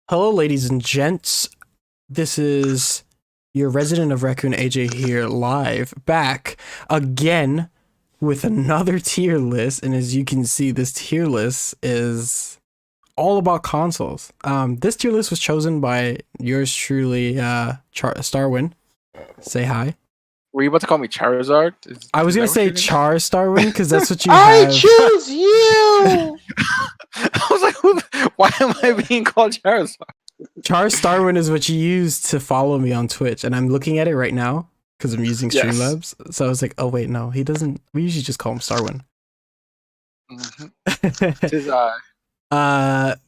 Hello, ladies and gents. This is your resident of Raccoon AJ here, live, back again with another tier list. And as you can see, this tier list is all about consoles. This tier list was chosen by yours truly, Starwin. Say hi. Were you about to call me Charizard? I was gonna say Char Starwin because that's what you I have. choose you. I was like, why am I being called Charizard? Char Starwin is what you use to follow me on Twitch, and I'm looking at it right now because I'm using Streamlabs. So I was like, oh wait, no, he doesn't. We usually just call him Starwin.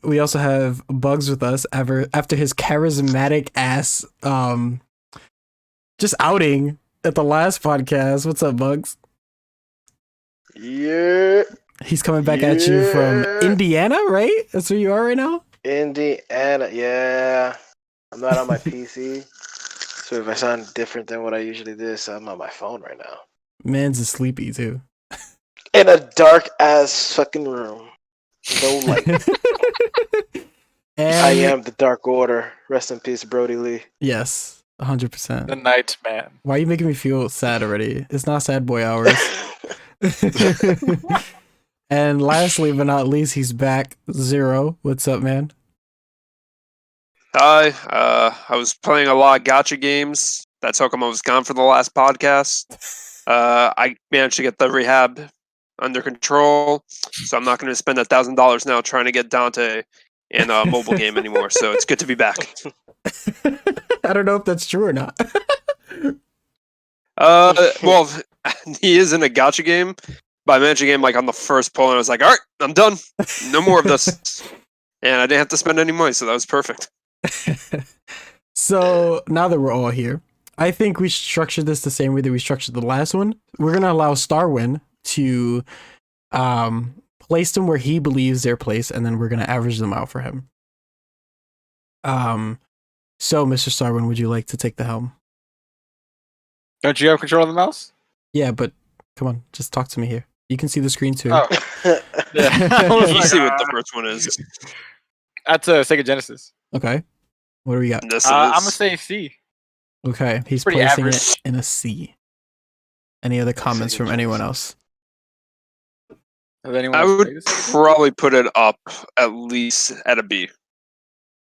We also have Bugz with us after his charismatic ass just outing at the last podcast. What's up, Bugz? Yeah. He's coming back at you from Indiana, right? That's where you are right now? Indiana, yeah. I'm not on my PC. So if I sound different than what I usually do, so I'm on my phone right now. Man's is sleepy too. In a dark ass fucking room. No light. And I am the Dark Order. Rest in peace, Brody Lee. yes, 100%. The Night Man. Why are you making me feel sad already? It's not sad boy hours. And lastly but not least, he's back. Zero. What's up, man? Hi. I was playing a lot of gacha games. That's how come I was gone for the last podcast. I managed to get the rehab under control, so I'm not going to spend $1,000 now trying to get Dante in a mobile game anymore. So it's good to be back. I don't know if that's true or not. Well, he is in a gacha game, but I managed to get him like on the first pull, and I was like, all right, I'm done. No more of this. And I didn't have to spend any money, so that was perfect. So now that we're all here, I think we structured this the same way that we structured the last one. We're going to allow Starwin to place them where he believes they're placed, and then we're going to average them out for him. So, Mr. Starwin, would you like to take the helm? Don't you have control of the mouse? Yeah, but come on, just talk to me here. You can see the screen too. Oh, yeah. I was You like, see what the first one is. That's a Sega Genesis. Okay. What do we got? This I'm is. gonna say C. Okay, he's Pretty placing average. it in a C. Any other comments from anyone else? Has anyone I else would played this Sega? probably put it up at least at a B.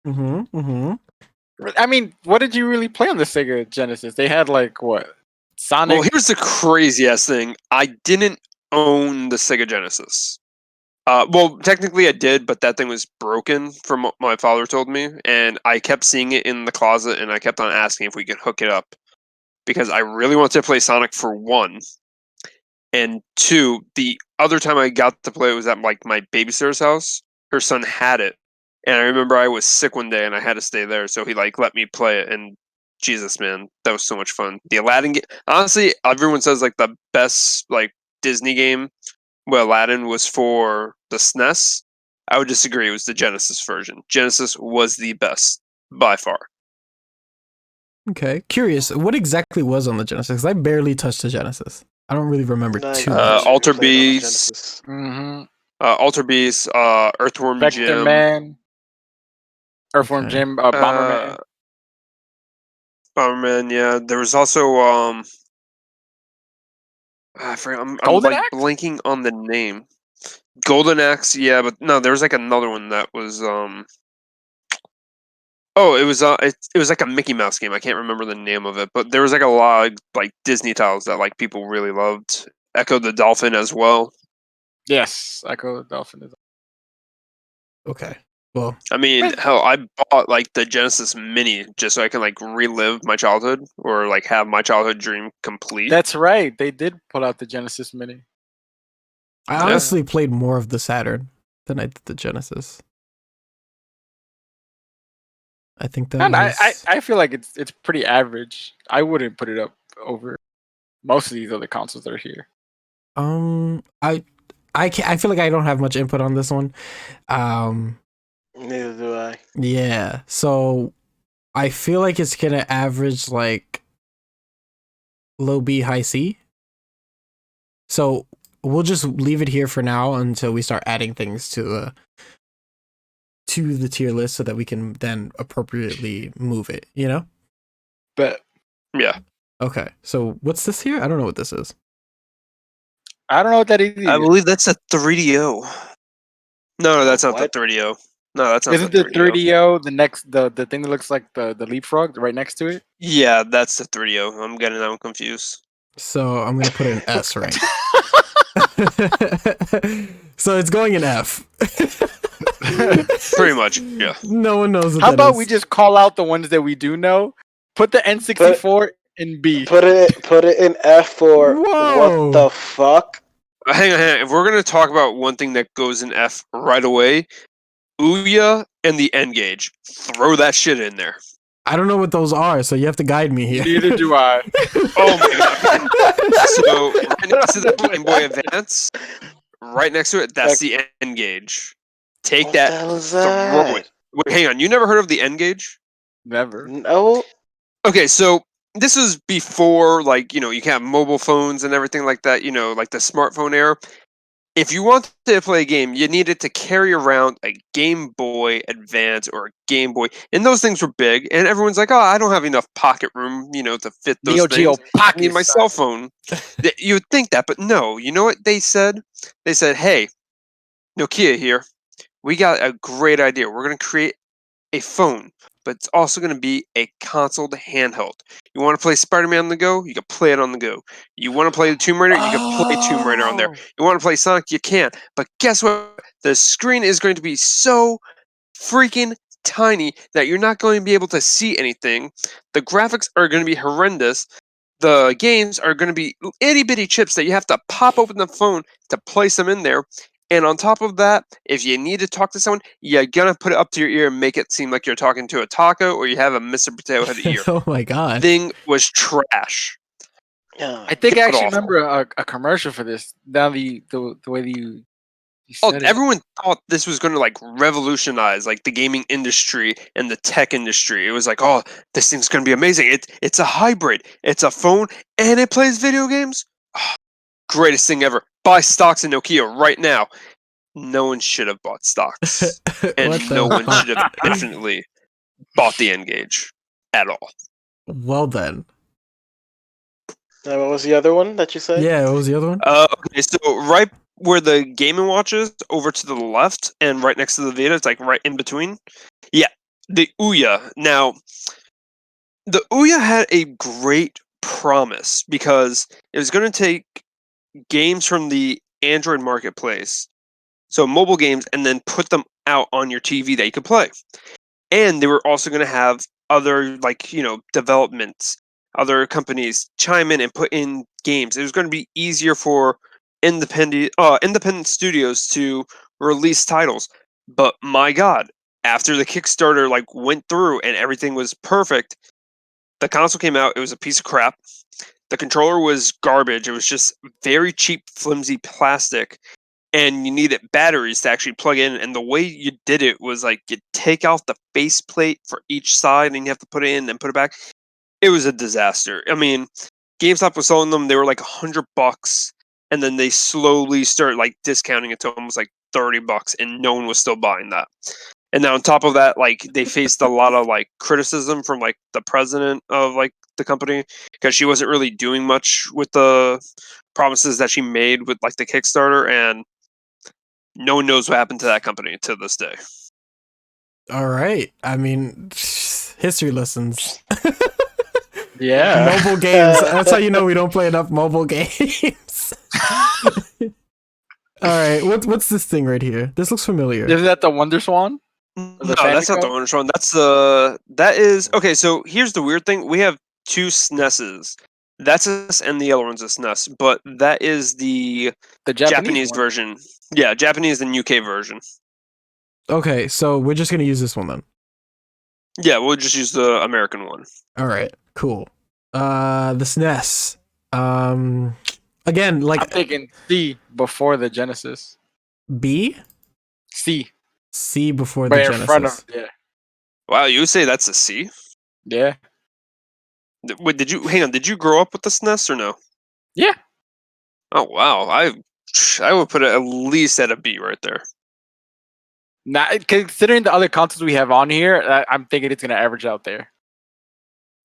I mean, what did you really play on the Sega Genesis? They had like what? Sonic. Well, here's the crazy ass thing. I didn't own the Sega Genesis. Well, technically I did, but that thing was broken from what my father told me, and I kept seeing it in the closet, and I kept on asking if we could hook it up because I really wanted to play Sonic for one, and two, the other time I got to play it was at like my babysitter's house. Her son had it, and I remember I was sick one day and I had to stay there, so he like let me play it, and Jesus, man, that was so much fun. The Aladdin game, honestly, everyone says like the best like Disney game. Well, Aladdin was for the SNES. I would disagree. It was the Genesis version. Genesis was the best by far. Okay, curious. What exactly was on the Genesis? 'Cause I barely touched the Genesis. I don't really remember too much. Alter Beast. Mm-hmm. Alter Beast. Earthworm Vector Jim. Man. Earthworm Okay. Jim. Bomberman. Bomberman. Yeah, there was also I forgot. I'm Golden like Axe? blanking on the name. Golden Axe. Yeah, but no, there was like another one that was Oh, it was like a Mickey Mouse game. I can't remember the name of it, but there was like a lot of like Disney titles that like people really loved. Echo the Dolphin as well. Yes, Echo the Dolphin is. Okay. Well, I mean, hell, I bought like the Genesis Mini just so I can like relive my childhood or like have my childhood dream complete. That's right. They did put out the Genesis Mini. I Yeah. honestly played more of the Saturn than I did the Genesis. I think that And was... I feel like it's pretty average. I wouldn't put it up over most of these other consoles that are here. I feel like I don't have much input on this one. Neither do I. Yeah. So I feel like it's gonna average like low B, high C. So we'll just leave it here for now until we start adding things to to the tier list so that we can then appropriately move it, you know? But Yeah. Okay, so what's this here? I don't know what this is. I don't know what that is. I believe that's a 3DO. No, that's not What? the 3DO. No, that's not Isn't the the 3DO. 3DO the next the thing that looks like the leapfrog right next to it? Yeah, that's the 3DO. I'm getting that one confused. So I'm gonna put an S rank. So it's going in F. Pretty much, yeah. No one knows what How that about is. we just call out the ones that we do know? Put the N64 in B. Put it in F for Whoa. what the fuck? Hang on. If we're gonna talk about one thing that goes in F right away, Ouya and the N-Gauge. Throw that shit in there. I don't know what those are, so you have to guide me here. Neither do I. Oh my god. So right next to the Game Boy Advance, right next to it, that's the N-Gauge. Take What that, the hell is throw that? it. Wait, hang on. You never heard of the N-Gauge? Never. No. Okay, so this is before, like, you can have mobile phones and everything like that, like the smartphone era. If you wanted to play a game, you needed to carry around a Game Boy Advance or a Game Boy. And those things were big. And everyone's like, oh, I don't have enough pocket room, to fit those Neo things. Geo I Pocket. need my cell phone. You would think that, but no. You know what they said? They said, hey, Nokia here. We got a great idea. We're going to create a phone, but it's also going to be a console handheld. You want to play Spider-Man on the go? You can play it on the go. You want to play Tomb Raider? You can play Tomb Raider on there. You want to play Sonic? You can. But guess what? The screen is going to be so freaking tiny that you're not going to be able to see anything. The graphics are going to be horrendous. The games are going to be itty-bitty chips that you have to pop open the phone to place them in there. And on top of that, if you need to talk to someone, you're going to put it up to your ear and make it seem like you're talking to a taco or you have a Mr. Potato Head ear. Oh my god. Thing was trash. Yeah. I think I actually God-awful. remember a commercial for this. Now the way that you Oh, said it. everyone thought this was going to like revolutionize like the gaming industry and the tech industry. It was like, oh, this thing's going to be amazing. It's a hybrid. It's a phone and it plays video games. Oh, greatest thing ever. Buy stocks in Nokia right now. No one should have bought stocks, and What the no one fuck? should have definitely bought the N-Gauge at all. Well then. Now, what was the other one that you said? Yeah, what was the other one? Okay, so right where the Game & Watch is, over to the left, and right next to the Vita, it's like right in between. Yeah, the Ouya. Now, the Ouya had a great promise because it was going to take games from the Android marketplace, so mobile games, and then put them out on your TV that you could play. And they were also going to have other, like, developments, other companies chime in and put in games. It was going to be easier for independent studios to release titles. But my God, after the Kickstarter went through and everything was perfect, the console came out. It was a piece of crap. The controller was garbage. It was just very cheap, flimsy plastic. And you needed batteries to actually plug in. And the way you did it was like you take out the faceplate for each side and you have to put it in and put it back. It was a disaster. I mean, GameStop was selling them. They were like $100. And then they slowly started like discounting it to almost like $30, and no one was still buying that. And now on top of that, like they faced a lot of like criticism from like the president of like the company because she wasn't really doing much with the promises that she made with like the Kickstarter, and no one knows what happened to that company to this day. All right. I mean, history lessons. Yeah. Mobile games. That's how you know we don't play enough mobile games. All right. What's this thing right here? This looks familiar. Isn't that the Wonder Swan? No, the that's not the Famicom? one. That is okay. So here's the weird thing: we have two SNESes. That's a SNES and the other one's a SNES, but that is the The Japanese one. version. Yeah, Japanese and UK version. Okay, so we're just gonna use this one then. Yeah, we'll just use the American one. All right, cool. The SNES. Again, like I'm thinking C before the Genesis. B, C. C before the Right in Genesis. front of Wow, you would say that's a C? yeah. Wait, did you grow up with the SNES or no? Yeah. Oh wow, I would put it at least at a B right there. Not considering the other consoles we have on here, I'm thinking it's gonna average out there.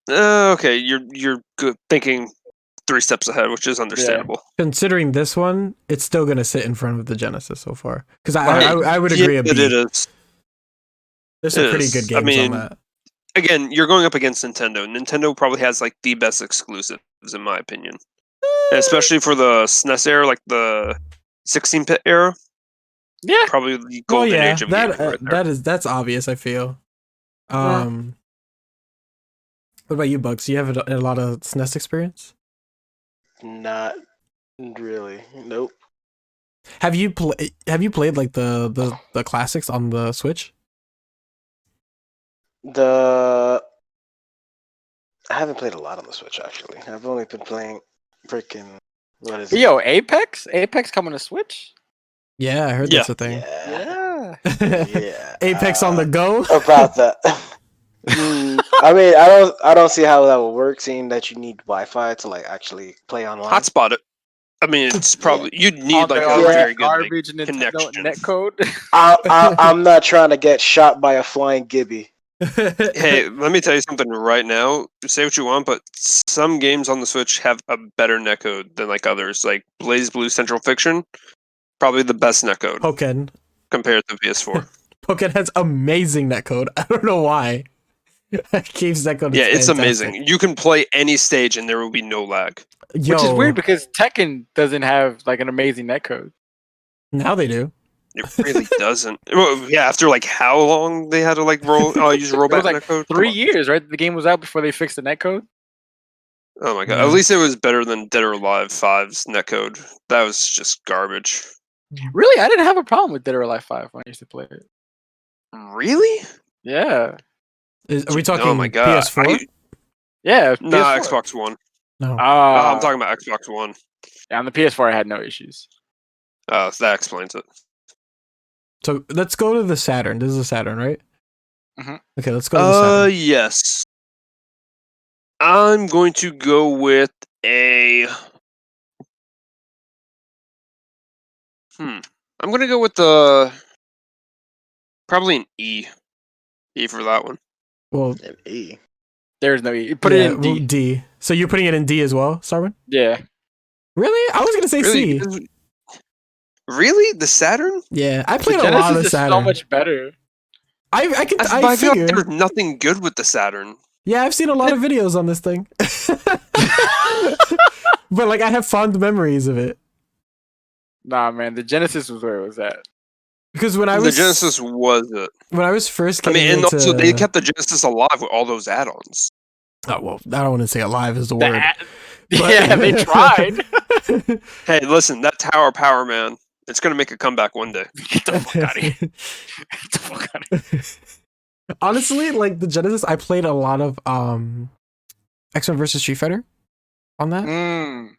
Okay, you're good thinking 3 steps ahead, which is understandable. Considering this one, it's still gonna sit in front of the Genesis so far. Because I would agree a B. It is. There's some It pretty is. good I games mean, on that. Again, you're going up against Nintendo. Nintendo probably has like the best exclusives, in my opinion, and especially for the SNES era, like the 16-bit era. Yeah. Probably the Well, golden yeah, age of gaming right there. that's obvious. I feel. What about you, Bugz? Do you have a lot of SNES experience? Not really. Nope. Have you played like the classics on the Switch? I haven't played a lot on the Switch actually. I've only been playing freaking what is it? Yo, Apex coming to Switch. Yeah, I heard Yeah. that's a thing. Yeah. Yeah. Yeah. Apex on the go. About that. I mean, I don't see how that will work, seeing that you need Wi-Fi to like actually play online. Hotspot it. I mean, it's probably you'd need like a already very good like, garbage Nintendo connection. netcode. I'm not trying to get shot by a flying Gibby. Hey, let me tell you something right now. Say what you want, but some games on the Switch have a better netcode than like others. Like Blaze Blue Central Fiction, probably the best netcode Pokken. compared to PS4. Pokken has amazing netcode. I don't know why. Game's netcode. Yeah, it's fantastic. amazing. You can play any stage and there will be no lag. Yo, Which is weird because Tekken doesn't have like an amazing netcode. now they do. It really doesn't. Well, yeah, after like how long they had to like use It rollback was like netcode? Come 3 on. years, right? The game was out before they fixed the netcode. Oh my god! Yeah. At least it was better than Dead or Alive 5's netcode. That was just garbage. Really, I didn't have a problem with Dead or Alive 5 when I used to play it. Really? Yeah. Are we talking Oh my god! PS4? Yeah. No, PS4. Xbox One. No. I'm talking about Xbox One. On the PS4, I had no issues. So that explains it. So let's go to the Saturn. This is a Saturn, right? Mhm. Okay, let's go to the Saturn. Yes. I'm going to go with a. I'm going to go with the. Probably an E. E for that one. Well, An E. There's no E. Put yeah, it in D. well, D. So you're putting it in D as well, Starman? Yeah. Really? I was gonna say Really? C. Really? The Saturn? Yeah, I The played a lot Genesis of is Saturn. so much better. I I feel figure. like there's nothing good with the Saturn. Yeah, I've seen a lot of videos on this thing. But like, I have fond memories of it Nah, man. The Genesis was where it was at. because when I The was Genesis was it. when I was first I getting mean, and into, also they kept the Genesis alive with all those add-ons. oh well, I don't want to say alive is the The word. a- But- yeah, they tried. Hey, listen, that Tower Power, man, it's gonna make a comeback one day. Get the fuck out of here. Get the fuck out of here. Honestly, like the Genesis, I played a lot of X-Men versus Street Fighter on that. Mm,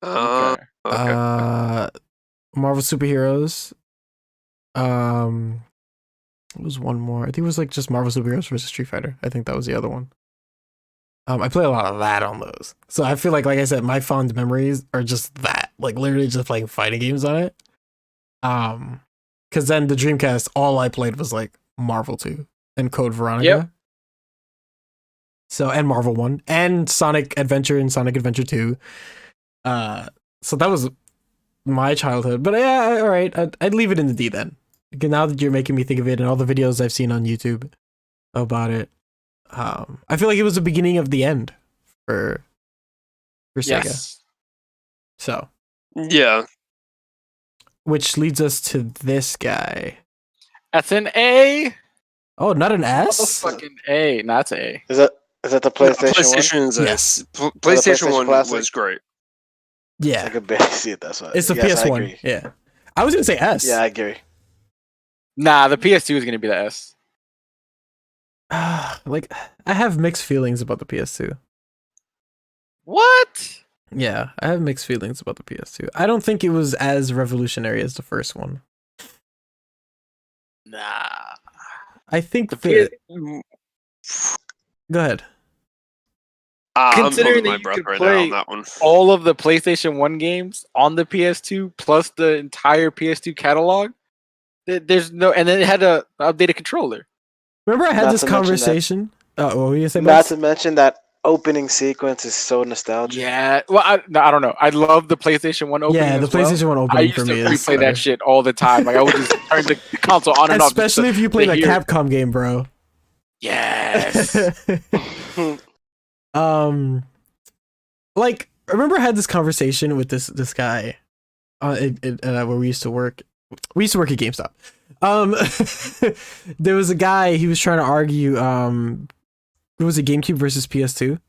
Okay. okay. Marvel Superheroes. What was one more? I think it was like just Marvel Superheroes versus Street Fighter. I think that was the other one. I played a lot of that on those. So I feel like I said, my fond memories are just that. Like literally just playing fighting games on it. Because then the Dreamcast, all I played was like Marvel 2 and Code Veronica. Yep. So, and Marvel 1 and Sonic Adventure and Sonic Adventure 2. So that was my childhood. But yeah, all right. I'd leave it in the D then. Now that you're making me think of it and all the videos I've seen on YouTube about it, I feel like it was the beginning of the end for Sega. Yes. So, Yeah. which leads us to this guy. That's an A. Oh, not an S? Fucking A. No, that's an A. Is that the PlayStation one? PlayStation is Yes. PlayStation PlayStation 1 Classic? was great. I Yeah, could barely see it. That's why. it's the Yes, I PS1. agree. Yeah, I was gonna say S. Yeah, I agree. Nah, the PS2 is gonna be the S. Like I have mixed feelings about the PS2. What? Yeah, I have mixed feelings about the PS2. I don't think it was as revolutionary as the first one. Nah. I think The Go ahead. I'm Considering holding my that you breath could right play now on that one. all of the PlayStation 1 games on the PS2 plus the entire PS2 catalog, There's no, and then it had a updated controller. Remember I had Not this to mention that- conversation? What were you gonna say? Not Bugs? to mention that opening sequence is so nostalgic. Yeah. Well, I don't know. I love the PlayStation 1 opening. Yeah, the as well. PlayStation 1 I opening used for to me is replay better. that shit all the time. Like I would just turn the console on and off. just Especially if you played to a hear it. Capcom game, bro. Yes. Like, I remember I had this conversation with this guy where we used to work. We used to work at GameStop. There was a guy, he was trying to argue, it was a GameCube versus PS2.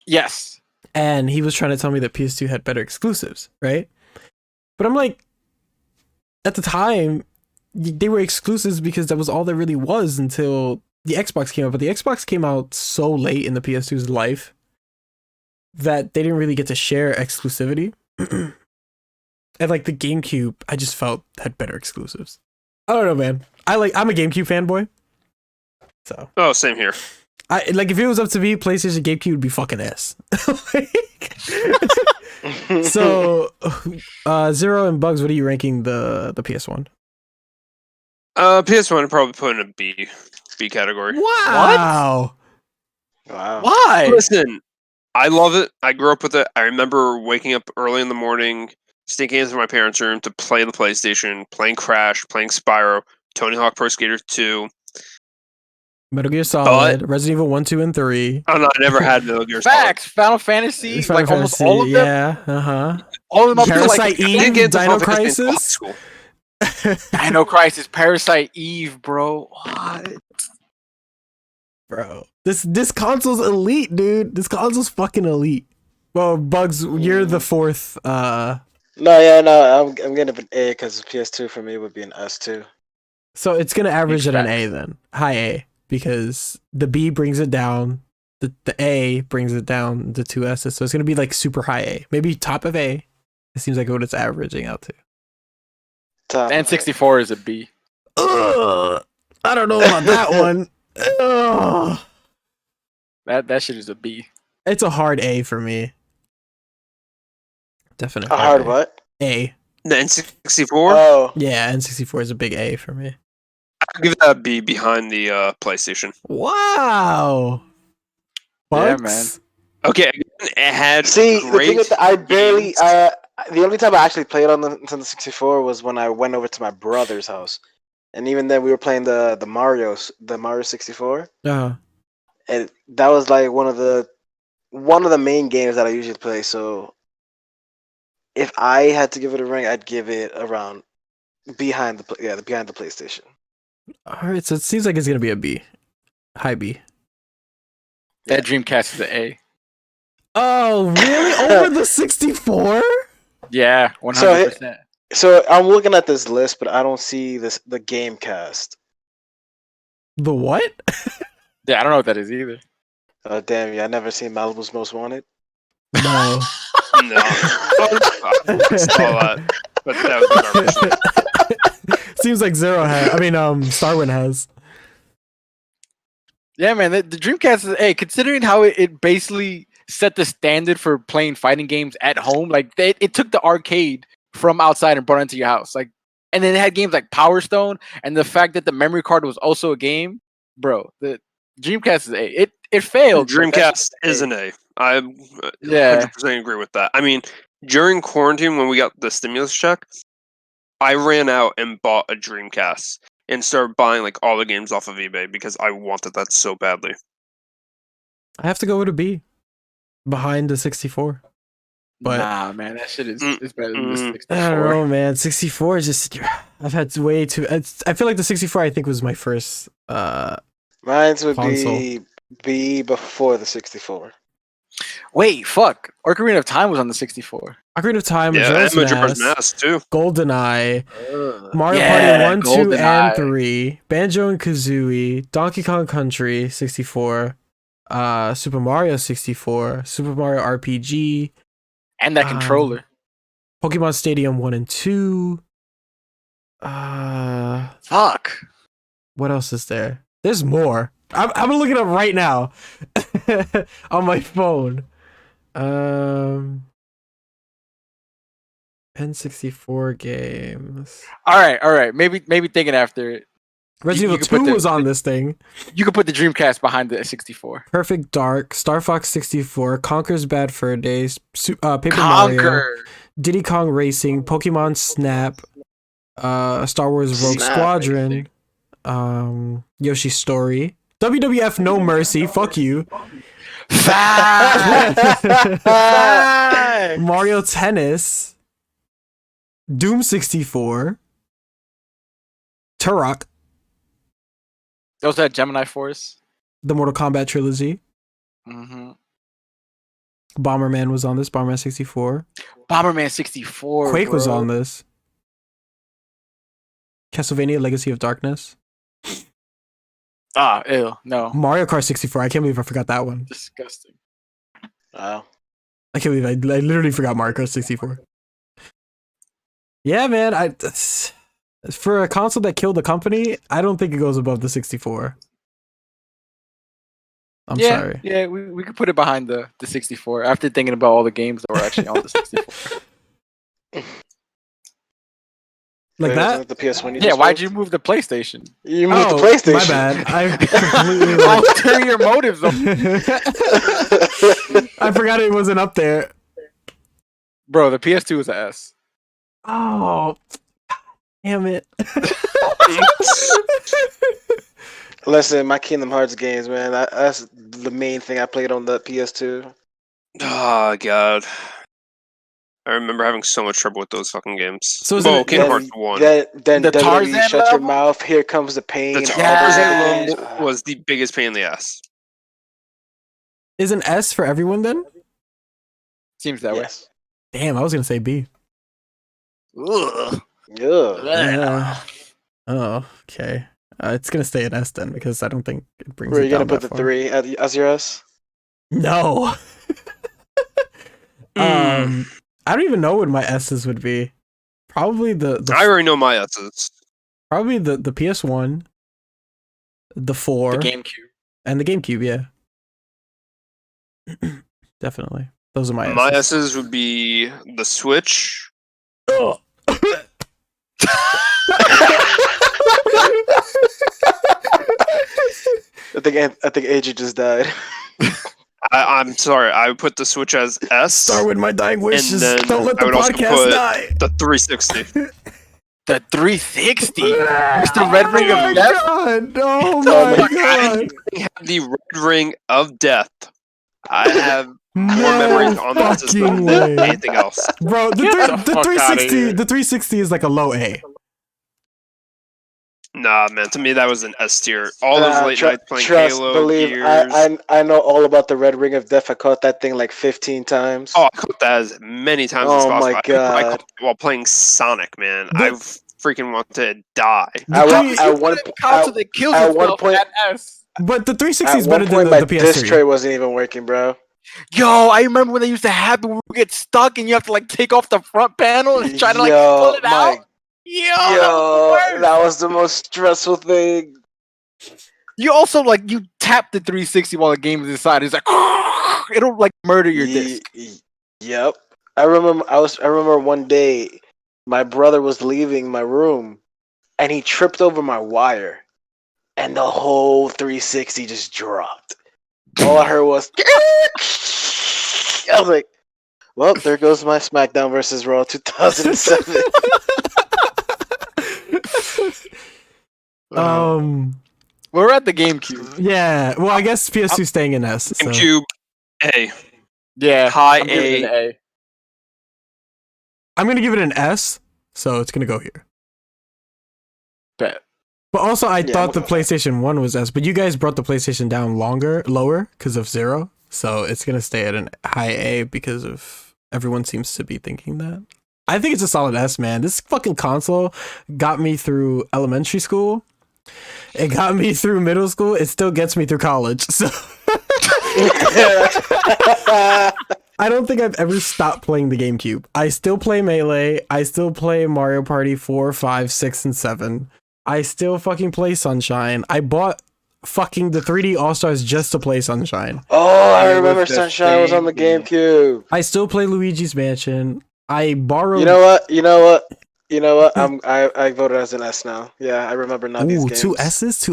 Yes. And he was trying to tell me that PS2 had better exclusives, right? But I'm like, at the time, they were exclusives because that was all there really was until the Xbox came out. But the Xbox came out so late in the PS2's life that they didn't really get to share exclusivity. And like the GameCube, I just felt had better exclusives. I don't know, man. I'm a GameCube fanboy. So. Oh, same here. Like if it was up to me, PlayStation GameCube would be fucking ass. So, Zero and Bugz, what are you ranking the PS1? PS1 I'd probably put in a B category. Wow. Wow. Why? Listen, I love it. I grew up with it. I remember waking up early in the morning, sneaking into my parents' room to play the PlayStation, playing Crash, playing Spyro, Tony Hawk Pro Skater 2. Metal Gear Solid, Resident Evil 1, 2, and 3. Oh no, I never had Metal Gear Solid. Facts. Final Fantasy. Final like almost Fantasy, all of them. Yeah, All of them up to Parasite like Eve, Didn't get into Dino Final Fantasy until high Crisis. school. Dino Crisis, Parasite Eve, bro. What? Bro, this console's elite, dude. This console's fucking elite. Well, Bugs, you're the fourth. No, I'm gonna put A because PS2 for me would be an S2. So it's gonna average at an Facts. A then, high A, because the B brings it down, the A brings it down to 2 S's. So it's gonna be like super high A, maybe top of A. It seems like what it's averaging out to. Top The N64 is a B. Ugh, I don't know about that one. Ugh. That shit is a B. It's a hard A for me. Definitely. A hard what? A. The N64, Oh, Yeah, N64 is a big A for me. I'd give that a B behind the PlayStation. Wow. Yeah, Bugs? Okay, again, it had see, the great thing is that I barely. games. The only time I actually played on the Nintendo 64 was when I went over to my brother's house, and even then we were playing the Mario 64, Uh, and that was like one of the main games that I usually play. So, if I had to give it a rank, I'd give it around behind the PlayStation. all right, so it seems like it's gonna be a B, high B. That Dreamcast is an A. Oh, really? Over the 64? Yeah, 100%. So I'm looking at this list, but I don't see the game cast. The what? Yeah, I don't know what that is either. Oh damn! Yeah, I never seen Malibu's Most Wanted. No. No, I saw that, but that was garbage. Seems like Zero has. I mean, Starwind has. Yeah, man, the Dreamcast is A. Considering how it basically set the standard for playing fighting games at home, like it took the arcade from outside and brought it into your house, like, and then it had games like Power Stone, and the fact that the memory card was also a game, bro. The Dreamcast is A. It failed. but that's Dreamcast is an A. I Yeah. 100% agree with that. I mean, during quarantine when we got the stimulus check, I ran out and bought a Dreamcast and started buying like all the games off of eBay because I wanted that so badly. I have to go with a B. Behind the 64. But nah, man, that shit is better than the mm. 64. I don't know, man. 64 is just. I've had way too. I feel like the 64, I think, was my first. Mine's would Console. be B before the 64. Wait, fuck. Ocarina of Time was on the 64. Ocarina of Time, Yeah, Majora's and Majora's Mask, Mask too. GoldenEye, Mario Yeah, Party 1, 2, GoldenEye. and 3, Banjo and Kazooie, Donkey Kong Country 64, Super Mario 64, Super Mario RPG, And that controller. Pokemon Stadium 1 and 2. Fuck. What else is there? There's more. I'm gonna look it up right now on my phone. N64 games. All right. Maybe thinking after it. Resident you Evil could put 2 the- was on this thing. You could put the Dreamcast behind the 64. Perfect Dark, Star Fox 64, Conker's Bad Fur Days, Paper Mario, Conquer. Diddy Kong Racing, Pokemon Snap, Star Wars Rogue Snap, Squadron, Yoshi's Story, WWF No Mercy, fuck you, Facts. Mario Tennis, Doom 64, Turok, Those that Gemini Force. the Mortal Kombat trilogy, Mm-hmm. Bomberman was on this, Bomberman 64, Bomberman 64. Quake was bro. on this, Castlevania Legacy of Darkness, Ah, ew. No. Mario Kart 64, I can't believe I forgot that one. Disgusting. Wow. I can't believe I literally forgot Mario Kart 64. Yeah, man, for a console that killed the company, I don't think it goes above the 64. I'm sorry. Yeah, we could put it behind the 64 after thinking about all the games that were actually on the 64. Like Wait, that? wasn't it the PS1 you Yeah, just why'd moved? you move the PlayStation? You moved the Oh, PlayStation. my bad. I completely Ulterior motives. I forgot it wasn't up there. Bro, the PS2 is an S. Oh, damn it. Listen, my Kingdom Hearts games, man. That's the main thing I played on the PS2. Oh god. I remember having so much trouble with those fucking games. So is it- Well, Kingdom Then, Hearts 1. then The WWE, Tarzan shut your level? mouth. Here comes the pain. The all Tarzan that. level was the biggest pain in the ass. Is an S for everyone then? Seems that Yes. Damn, I was going to say B. way. Ugh. Yeah. Oh, okay. It's going to stay an S then because I don't think it brings Were it you gonna down put that the far. 3 as your S? No. I don't even know what my S's would be. Probably the I already know my S's. probably the PS1, the 4, The GameCube. and the GameCube, yeah. Definitely. Those are my My S's. S's would be the Switch. Ugh. I think AJ just died. I'm sorry, I would put the Switch as S. Start with my dying wishes. then Don't let I the would also podcast put die. the 360. The 360. Mr. Red Ring of Death. God. Oh Oh my my god. I have the Red Ring of Death. I have more No memories on that system fucking than way. anything else. Bro, Get the the fuck outta 360 here. the 360 is like a low A. Nah, man. To me, that was an S tier. All those late nights playing trust, Halo, believe. Gears. I know all about the Red Ring of Death. I caught that thing like 15 times. Oh, I caught that as many times as Oh possible. my I God. caught it while playing Sonic, man. The- I freaking want to die. I The wa- three- at one Console that kills at one itself point- at S. But the 360 at is one better point than my the disc tray PS3. wasn't even working, bro. Yo, I remember when they used to happen when we get stuck and you have to like take off the front panel and try to like Yo, pull it my- out. Yo, That was the most stressful thing. you also like you tap the 360 while the game is inside. It's like it'll like murder your disc. Yep. I remember one day my brother was leaving my room and he tripped over my wire and the whole 360 just dropped. All I heard was I was like, well, there goes my SmackDown versus Raw 2007. We're at the GameCube. Yeah. Well, I guess PS2 staying in S. So. GameCube, A. Yeah, High I'm giving it an A. I'm gonna give it an S, so it's gonna go here. Bet. But also, I Yeah, thought the I'm okay with PlayStation 1 was S, but you guys brought the PlayStation down lower because of Zero, so it's gonna stay at an high A because of everyone seems to be thinking that. I think it's a solid S, man. This fucking console got me through elementary school. It got me through middle school. It still gets me through college. So I don't think I've ever stopped playing the GameCube. I still play Melee. I still play Mario Party 4, 5, 6, and 7. I still fucking play Sunshine. I bought fucking the 3D All-Stars just to play Sunshine. Oh, I It was remember the Sunshine was on the same game. GameCube. I still play Luigi's Mansion. I borrowed. You know what? You know what? You know what? I voted as an S now. Yeah, I remember now these Ooh, games. two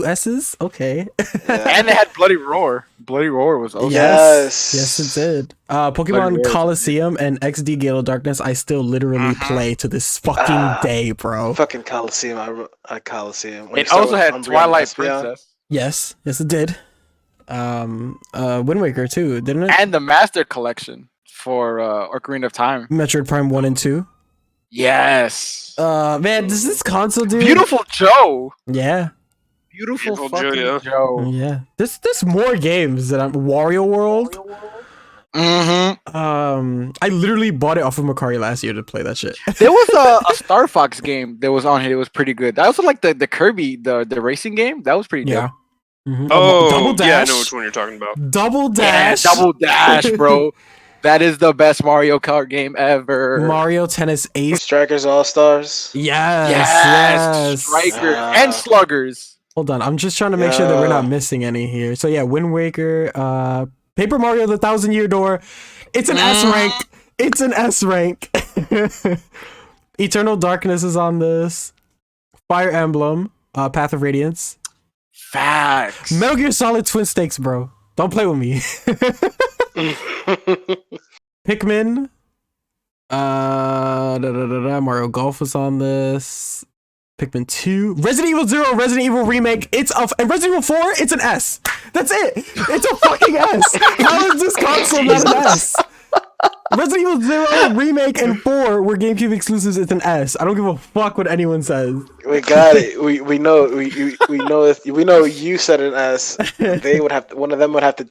S's. Okay. Yeah. And they had Bloody Roar. Bloody Roar was also Yes, it did. Bloody Pokemon Roar. Coliseum and XD Gale of Darkness. I still literally play to this fucking day, bro. Fucking Coliseum. I Coliseum. When you It start also with had Umbreon and Twilight Espeon. Princess Yes, it did. Wind Waker too, didn't it? and the Master Collection for Ocarina of Time. Metroid Prime 1 and 2. Yes. Man, does this console, dude? Beautiful Joe. Yeah, Beautiful Beautiful fucking Joe, Joe. yeah. There's more games that I'm Wario World. Mm-hmm. I literally bought it off of Macari last year to play that shit. There was a Star Fox game that was on here. It was pretty good. I also like the Kirby, the racing game. That was pretty Yeah. dope. Mhm. Oh, Double yeah, I Dash. know which one you're talking about. Double Yeah, Dash. Double Dash, bro. That is the best Mario Kart game ever. Mario Tennis Ace. Strikers All Stars. Yes. Strikers Ah. and Sluggers. Hold on, I'm just trying to make sure that we're not Yeah. missing any here. So yeah, Wind Waker, Paper Mario: The Thousand Year Door. It's an S rank. It's an S rank. Eternal Darkness is on this. Fire Emblem, Path of Radiance. Facts. Metal Gear Solid Twin Stakes, bro. Don't play with me. Pikmin. Mario Golf was on this. Pikmin 2. Resident Evil 0, Resident Evil Remake. And Resident Evil 4, it's an S. That's it. It's a fucking S. How is this console not an S? Resident Evil 0, Remake, and 4 were GameCube exclusives. It's an S. I don't give a fuck what anyone says. We got it. We know. We know. We know you said an S. They would have. One of them would have to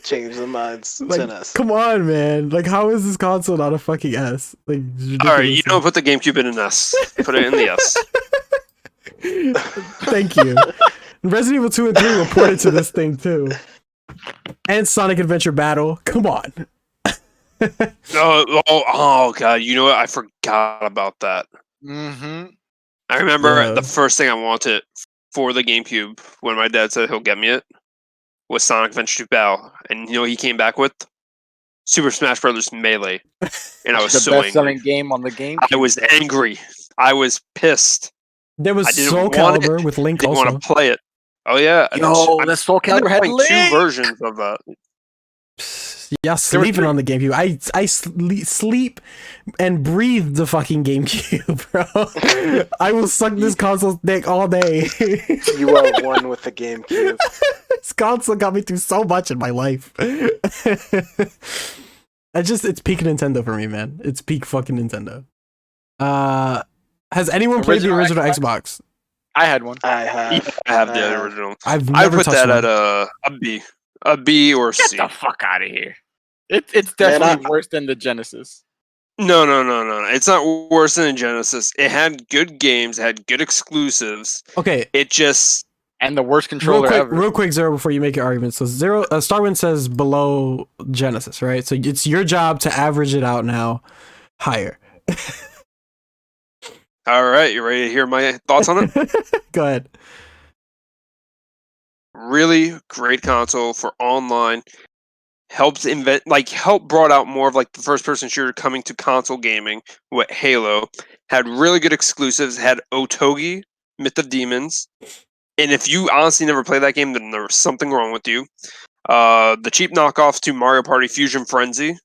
change their minds. It's an S. Come on, man. Like, how is this console not a fucking S? Like, it's All right, you ridiculous. know, put the GameCube in an S. Put it in the S. Thank you. Resident Evil 2 and 3 were ported to this thing too. And Sonic Adventure Battle. Come on. Oh god, you know what? I forgot about that. Mm-hmm. I remember Yeah. the first thing I wanted for the GameCube when my dad said he'll get me it was Sonic Adventure 2 Battle, and you know what he came back with Super Smash Bros. Melee, and I was The so best-selling angry. game on the game. I was angry. I was pissed. There was I didn't Soul want Calibur with Link Didn't also. want to play it. Oh yeah, Yo, I'm the Soul Calibur had playing Link. 2 versions of that. Yeah, sleeping three- on the GameCube. I sleep and breathe the fucking GameCube, bro. I will suck this console's dick all day. You are one with the GameCube. This console got me through so much in my life. It's peak Nintendo for me, man. It's peak fucking Nintendo. Has anyone played the Original original Xbox? I had one. I have. Yeah, I have I the have. original. I've I never put touched that one. at a B or Get C. the fuck out of here. It's Man, definitely worse than the Genesis. No. It's not worse than a Genesis. It had good games, it had good exclusives. Okay, It just And the worst controller ever. real quick, Zero, before you make your argument. So Zero, Starwind says below Genesis, right? So it's your job to average it out now higher. all right. You ready to hear my thoughts on it? Go ahead. Really great console for online. Helped brought out more of like the first person shooter coming to console gaming with Halo. Had really good exclusives. Had Otogi, Myth of Demons. And if you honestly never played that game, then there's something wrong with you. The cheap knockoff to Mario Party Fusion Frenzy.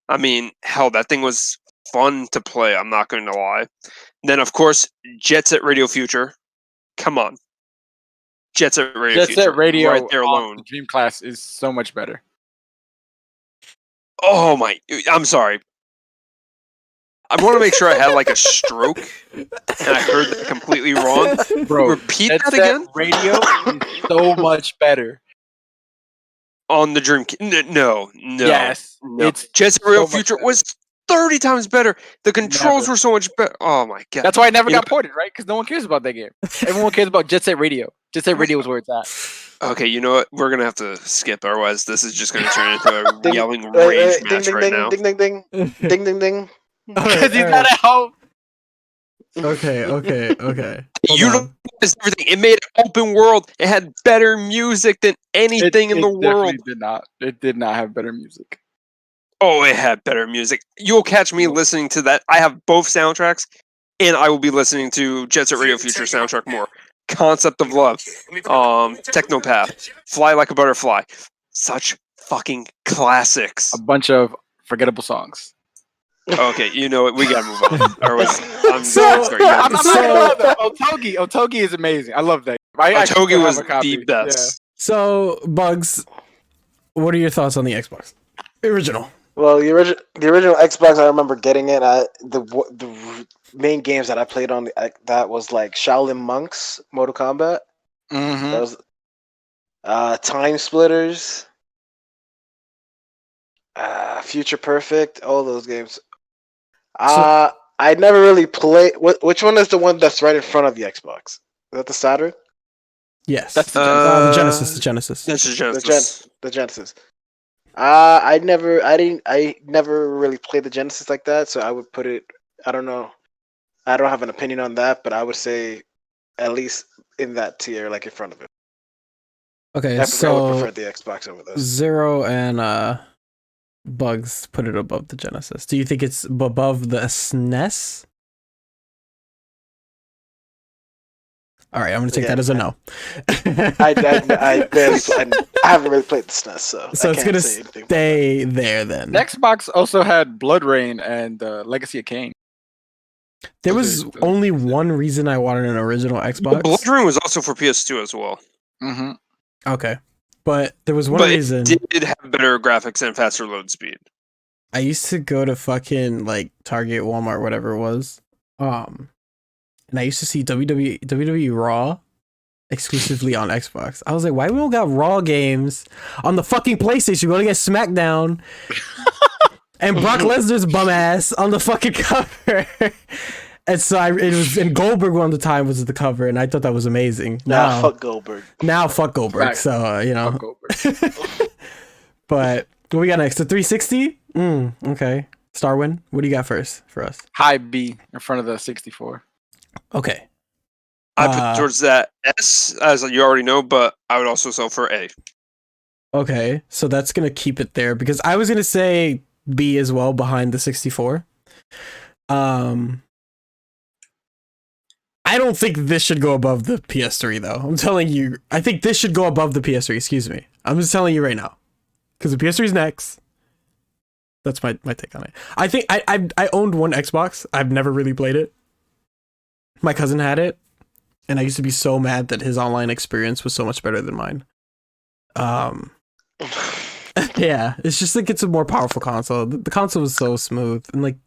I mean, hell, that thing was fun to play. I'm not going to lie. Then, of course, Jet Set Radio Future. Come on. Jet Set Radio Jet Future. Set Radio Right there on alone. the Dream Class is so much better. Oh my. I'm sorry. I want to make sure I had like a stroke and I heard that completely wrong. Bro, Repeat Jet that Set again? Radio is so much better. On the Dream. No. Yes. No. It's Jet Set Radio so much Future better. was 30 times better. The controls Never. were so much better. Oh my god. That's why it never You got ported, right? Because no one cares about that game. Everyone cares about Jet Set Radio. Jet Set Radio is where it's at. Okay, you know what? We're gonna have to skip. Otherwise, this is just gonna turn into a Ding, yelling Hey, rage ding, match ding, right ding, now. ding, ding, ding, ding, ding, ding. Because he's not at home. Okay. Hold You on. know, it's everything. It made open world. It had better music than anything in the world. Did not. It did not have better music. Oh, it had better music. You'll catch me listening to that. I have both soundtracks, and I will be listening to Jet Set Radio Future soundtrack more. Concept of Love, Technopath, Fly Like a Butterfly. Such fucking classics. A bunch of forgettable songs. Okay, you know what? We gotta move on. Or I'm So- sorry, you I'm have not to- gonna lie though. Otogi is amazing. I love that. I actually Otogi still was have a copy. the best. So, Bugz, what are your thoughts on the Xbox? Original. Well, the original Xbox, I remember getting it. The main games that I played on that was like Shaolin Monks, Mortal Kombat. Mm-hmm. That was Time Splitters, Future Perfect, all those games. I never really played. Which one is the one that's right in front of the Xbox? Is that the Saturn? Yes. That's the the Genesis. The Genesis. That's the Genesis. The Genesis. I never really played the Genesis like that, so I would put it. I don't know. I don't have an opinion on that, but I would say at least in that tier, like in front of it. Okay, I would so prefer the Xbox over those. Zero and Bugz put it above the Genesis. Do you think it's above the SNES? All right, I'm gonna take that as a no. I barely played. I haven't really played the SNES, so So I it's can't gonna say anything. stay there then. Xbox also had Blood Rain and Legacy of Kain. There was only one reason I wanted an original Xbox. Blood Ring was also for PS2 as well. Mm-hmm. Okay, but there was one But reason. it did have better graphics and faster load speed. I used to go to fucking like Target, Walmart, whatever it was, and I used to see WWE Raw exclusively on Xbox. I was like, why we don't got Raw games on the fucking PlayStation? We're gonna get SmackDown and Brock Lesnar's bum ass on the fucking cover. And so and Goldberg one the time was the cover, and I thought that was amazing. Nah, fuck Goldberg. Now fuck Goldberg. Right. So you know. Fuck Goldberg. But what we got next? The 360. Okay. Starwin, what do you got first for us? High B in front of the 64. Okay. I put towards that S, as you already know, but I would also sell for A. Okay, so that's gonna keep it there because I was gonna say B as well behind the 64. I don't think this should go above the PS3 though. I'm telling you, I think this should go above the PS3. Excuse me. I'm just telling you right now because the PS3 is next. That's my take on it. I think I owned one Xbox. I've never really played it. My cousin had it, and I used to be so mad that his online experience was so much better than mine. Yeah, it's just like it's a more powerful console. The console was so smooth, and like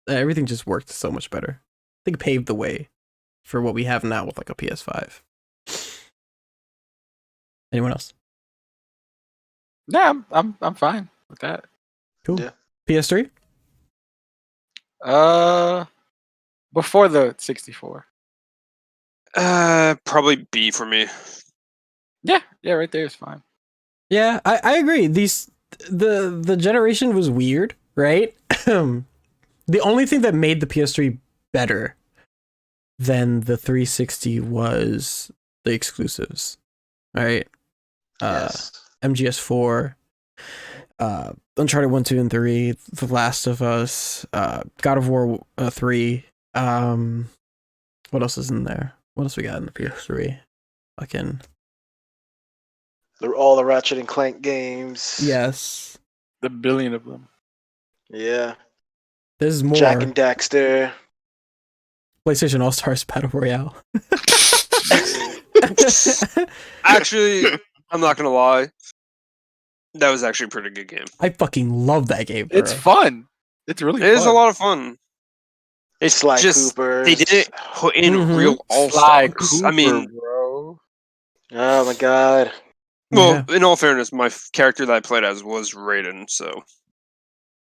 everything just worked so much better. I think it paved the way for what we have now with like a PS5. Anyone else? Yeah, I'm fine with that. Cool. Yeah. PS3? Before the 64. Probably B for me. Yeah, right there is fine. Yeah, I agree. The generation was weird, right? The only thing that made the PS3 better than the 360 was the exclusives, right? Yes. MGS4, Uncharted 1, 2, and 3, The Last of Us, God of War 3. What else is in there? What else we got in the PS3? Fucking They're all the Ratchet and Clank games. yes. The billion of them. Yeah. There's more. Jack and Daxter. PlayStation All Stars Battle Royale. Actually, I'm not gonna lie. That was actually a pretty good game. I fucking love that game. Bro. It's fun. It's really It is a fun. lot of fun. It's Sly just Cooper. they didn't put in Mhm. real all Sly stars. Cooper, I mean, bro. Oh my god. well, in all fairness, my character that I played as was Raiden, so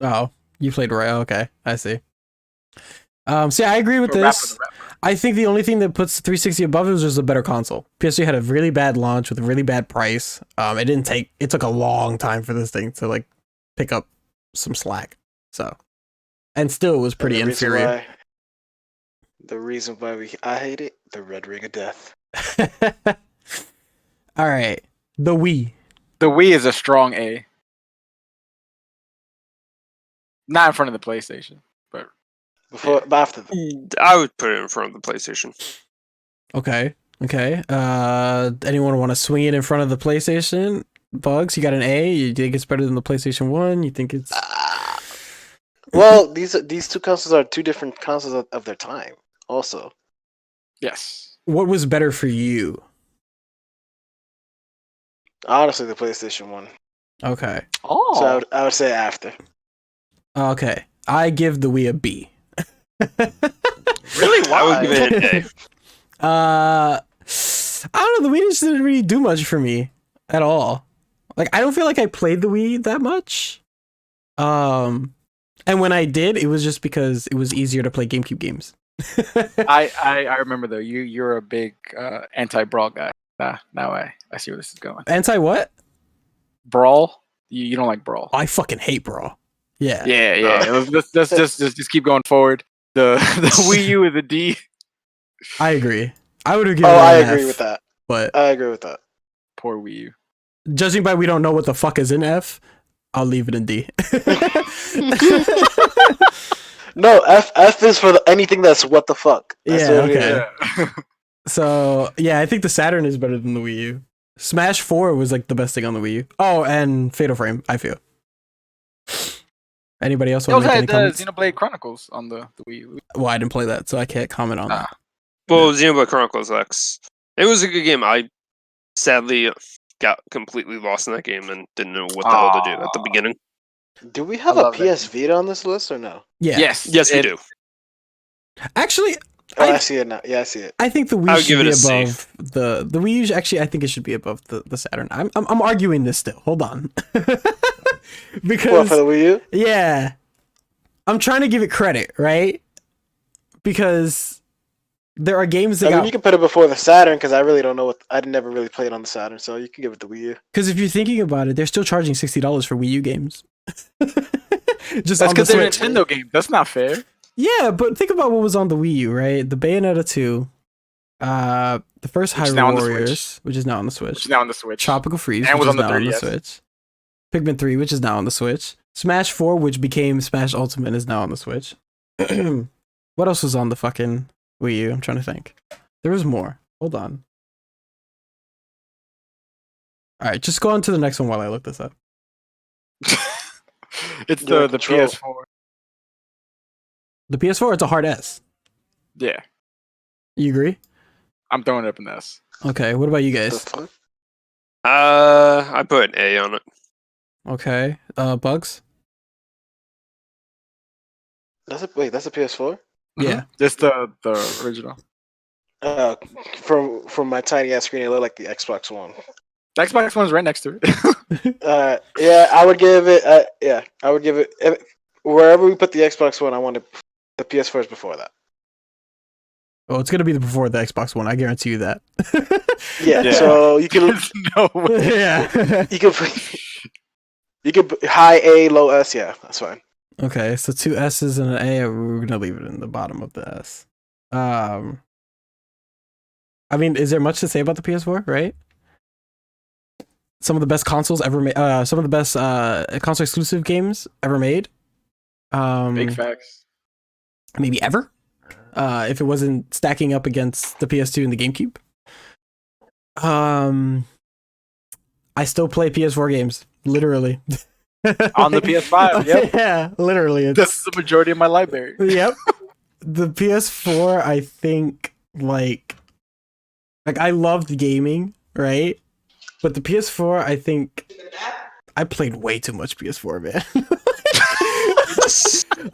Oh, you played Royale. Okay, I see. So yeah, I agree with The rapper, this. the rapper. I think the only thing that puts the 360 above it was just a better console. PS3 had a really bad launch with a really bad price. It took a long time for this thing to like pick up some slack. So, and still it was pretty And the reason inferior. why- The reason why I hate it, the Red Ring of Death. All right, the Wii. The Wii is a strong A. Not in front of the PlayStation, but Before, but after. I would put it in front of the PlayStation. Okay. Anyone want to swing it in front of the PlayStation? Bugz, you got an A. You think it's better than the PlayStation 1? You think it's Well, these two consoles are two different consoles of their time. Also, yes. what was better for you? honestly, the PlayStation 1. Okay. Oh, So I would say after. Okay. I give the Wii a B. really? I Why? would give it an A. I don't know. The Wii just didn't really do much for me at all. Like, I don't feel like I played the Wii that much. And when I did, it was just because it was easier to play GameCube games. I remember though. You're a big anti-brawl guy. Now I see where this is going. Anti what? Brawl? You don't like brawl? I fucking hate Brawl. Yeah. Yeah. Let's just keep going forward. The Wii U is a D. I agree. I would have given Oh, it I an agree F, with that. But I agree with that. Poor Wii U. judging by we don't know what the fuck is in F, I'll leave it in D. No, F is for anything that's what the fuck. That's Yeah, what it okay. is. Yeah. So, yeah, I think the Saturn is better than the Wii U. Smash 4 was like the best thing on the Wii U. Oh, and Fatal Frame, I feel. Anybody else They want to also make had any comments? Xenoblade Chronicles on the Wii U. Well, I didn't play that, so I can't comment on that. Well, Xenoblade Chronicles X. It was a good game. I sadly got completely lost in that game and didn't know what the hell to do at the beginning. Do we have I a love that PS Vita on this list or no? Yeah. Yes, We do. Actually, Oh, I- I see it now. Yeah, I see it. I think the I Wii would should give it be a C. above the Wii U. Actually, I think it should be above the Saturn. I'm arguing this still. Hold on. What, Because for the Wii U? yeah, I'm trying to give it credit, right? Because there are games that I mean, got. you can put it before the Saturn because I really don't know what. I never really played on the Saturn, so you can give it the Wii U. Because if you're thinking about it, they're still charging $60 for Wii U games. Just That's on the because they're Switch. Nintendo games. That's not fair. Yeah, but think about what was on the Wii U, right? The Bayonetta 2, the first Which is now Hyrule on the Warriors, which is now on the Which Switch. is now on the Switch. Tropical Freeze, And which was is on the now on the 3DS. Switch. Pikmin 3, which is now on the Switch. Smash 4, which became Smash Ultimate, is now on the Switch. What else was on the fucking Wii U? I'm trying to think. There was more. Hold on. Alright, just go on to the next one while I look this up. It's You're in the control. PS4. The PS4, it's a hard S. Yeah, You agree? I'm throwing it up in the S. Okay, what about you The guys? fuck? I put an A on it. Okay, Bugz? That's a PS4. Yeah. Just the original. From my tiny ass screen, it looked like the Xbox One. The Xbox One's right next to it. Yeah, I would give it. I would give it. Wherever we put the Xbox One, I want the PS4 is before that. Oh, it's gonna be before the Xbox One. I guarantee you that. Yeah, Yeah. so you can There's no way. Yeah. you can put high A, low S. Yeah, that's fine. Okay, so 2 S's and an A. We're gonna leave it in the bottom of the S. I mean, is there much to say about the PS4? Right. Some of the best consoles ever made. Some of the best console exclusive games ever made. Big facts. Maybe ever. If it wasn't stacking up against the PS2 and the GameCube. I still play PS4 games, literally. On the PS5, yep. Yeah, literally. That's the majority of my library. Yep. The PS4, I think, like I loved gaming, right? But the PS4, I think I played way too much PS4, man.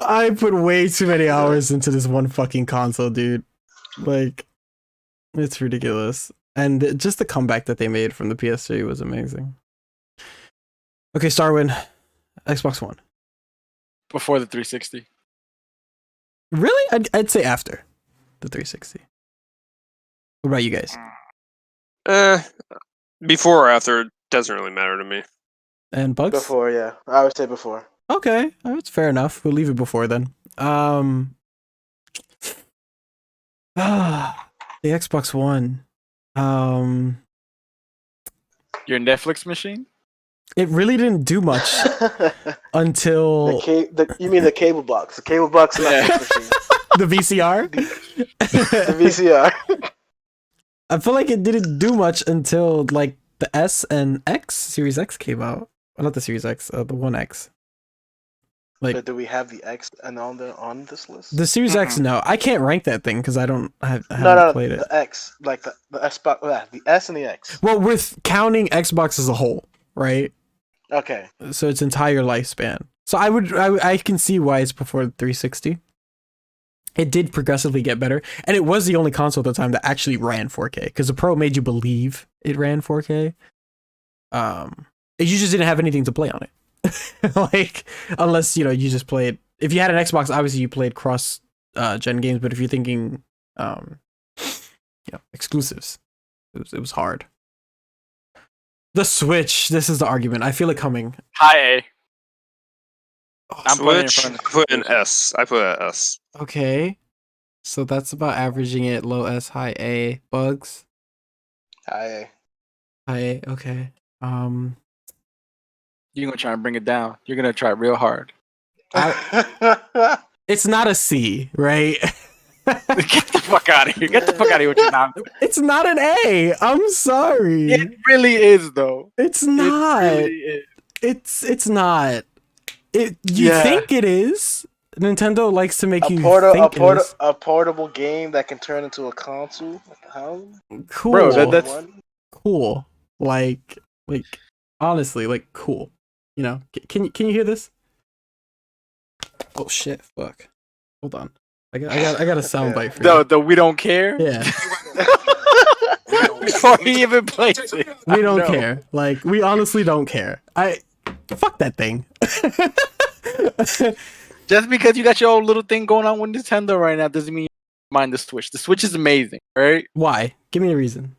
I put way too many hours into this one fucking console, dude. Like, it's ridiculous. And just the comeback that they made from the PS3 was amazing. Okay, Starwin, Xbox One. Before the 360. Really? I'd say after the 360. What about you guys? Before or after doesn't really matter to me. And Bugz? Before, yeah, I would say before. Okay, that's fair enough. We'll leave it before then. The Xbox One. Your Netflix machine? It really didn't do much until You mean the cable box? The cable box and Yeah. that machine. the VCR. The VCR. I feel like it didn't do much until like the S and X Series X came out. Well, not the Series X, the One X. Like But do we have the X and on this list? the Series X, no, I can't rank that thing because I haven't no, played it. the X, like the Xbox, the S and the X. Well, we're counting Xbox as a whole, right? Okay. So its entire lifespan. So I can see why it's before the 360. It did progressively get better, and it was the only console at the time that actually ran 4K because the Pro made you believe it ran 4K. You just didn't have anything to play on it, like unless you just played. If you had an Xbox, obviously you played cross gen games, but if you're thinking exclusives, it was hard. The Switch. This is the argument. I feel it coming. High A. I'm putting it in Switch. front of I put an S. I put an S. Okay, so that's about averaging it. Low S, high A. Bugz. High High A. Okay. You're gonna try and bring it down. You're gonna try real hard. A. It's not a C, right? Get the fuck out of here. Get the fuck out of here with your nonsense. It's not an A. I'm sorry. It really is, though. It's not. It really is. It's not. You Yeah. think it is? Nintendo likes to make you think it is. A portable game that can turn into a console. How? Cool. Bro, that's- cool. Like honestly, like cool. Can you hear this? Oh shit! Fuck. Hold on. I got a soundbite for you. The we don't care. Yeah. Before he even plays it. We don't No. care. Like, we honestly don't care. Fuck that thing. Just because you got your own little thing going on with Nintendo right now doesn't mean you mind the Switch. The Switch is amazing, right? Why? Give me a reason.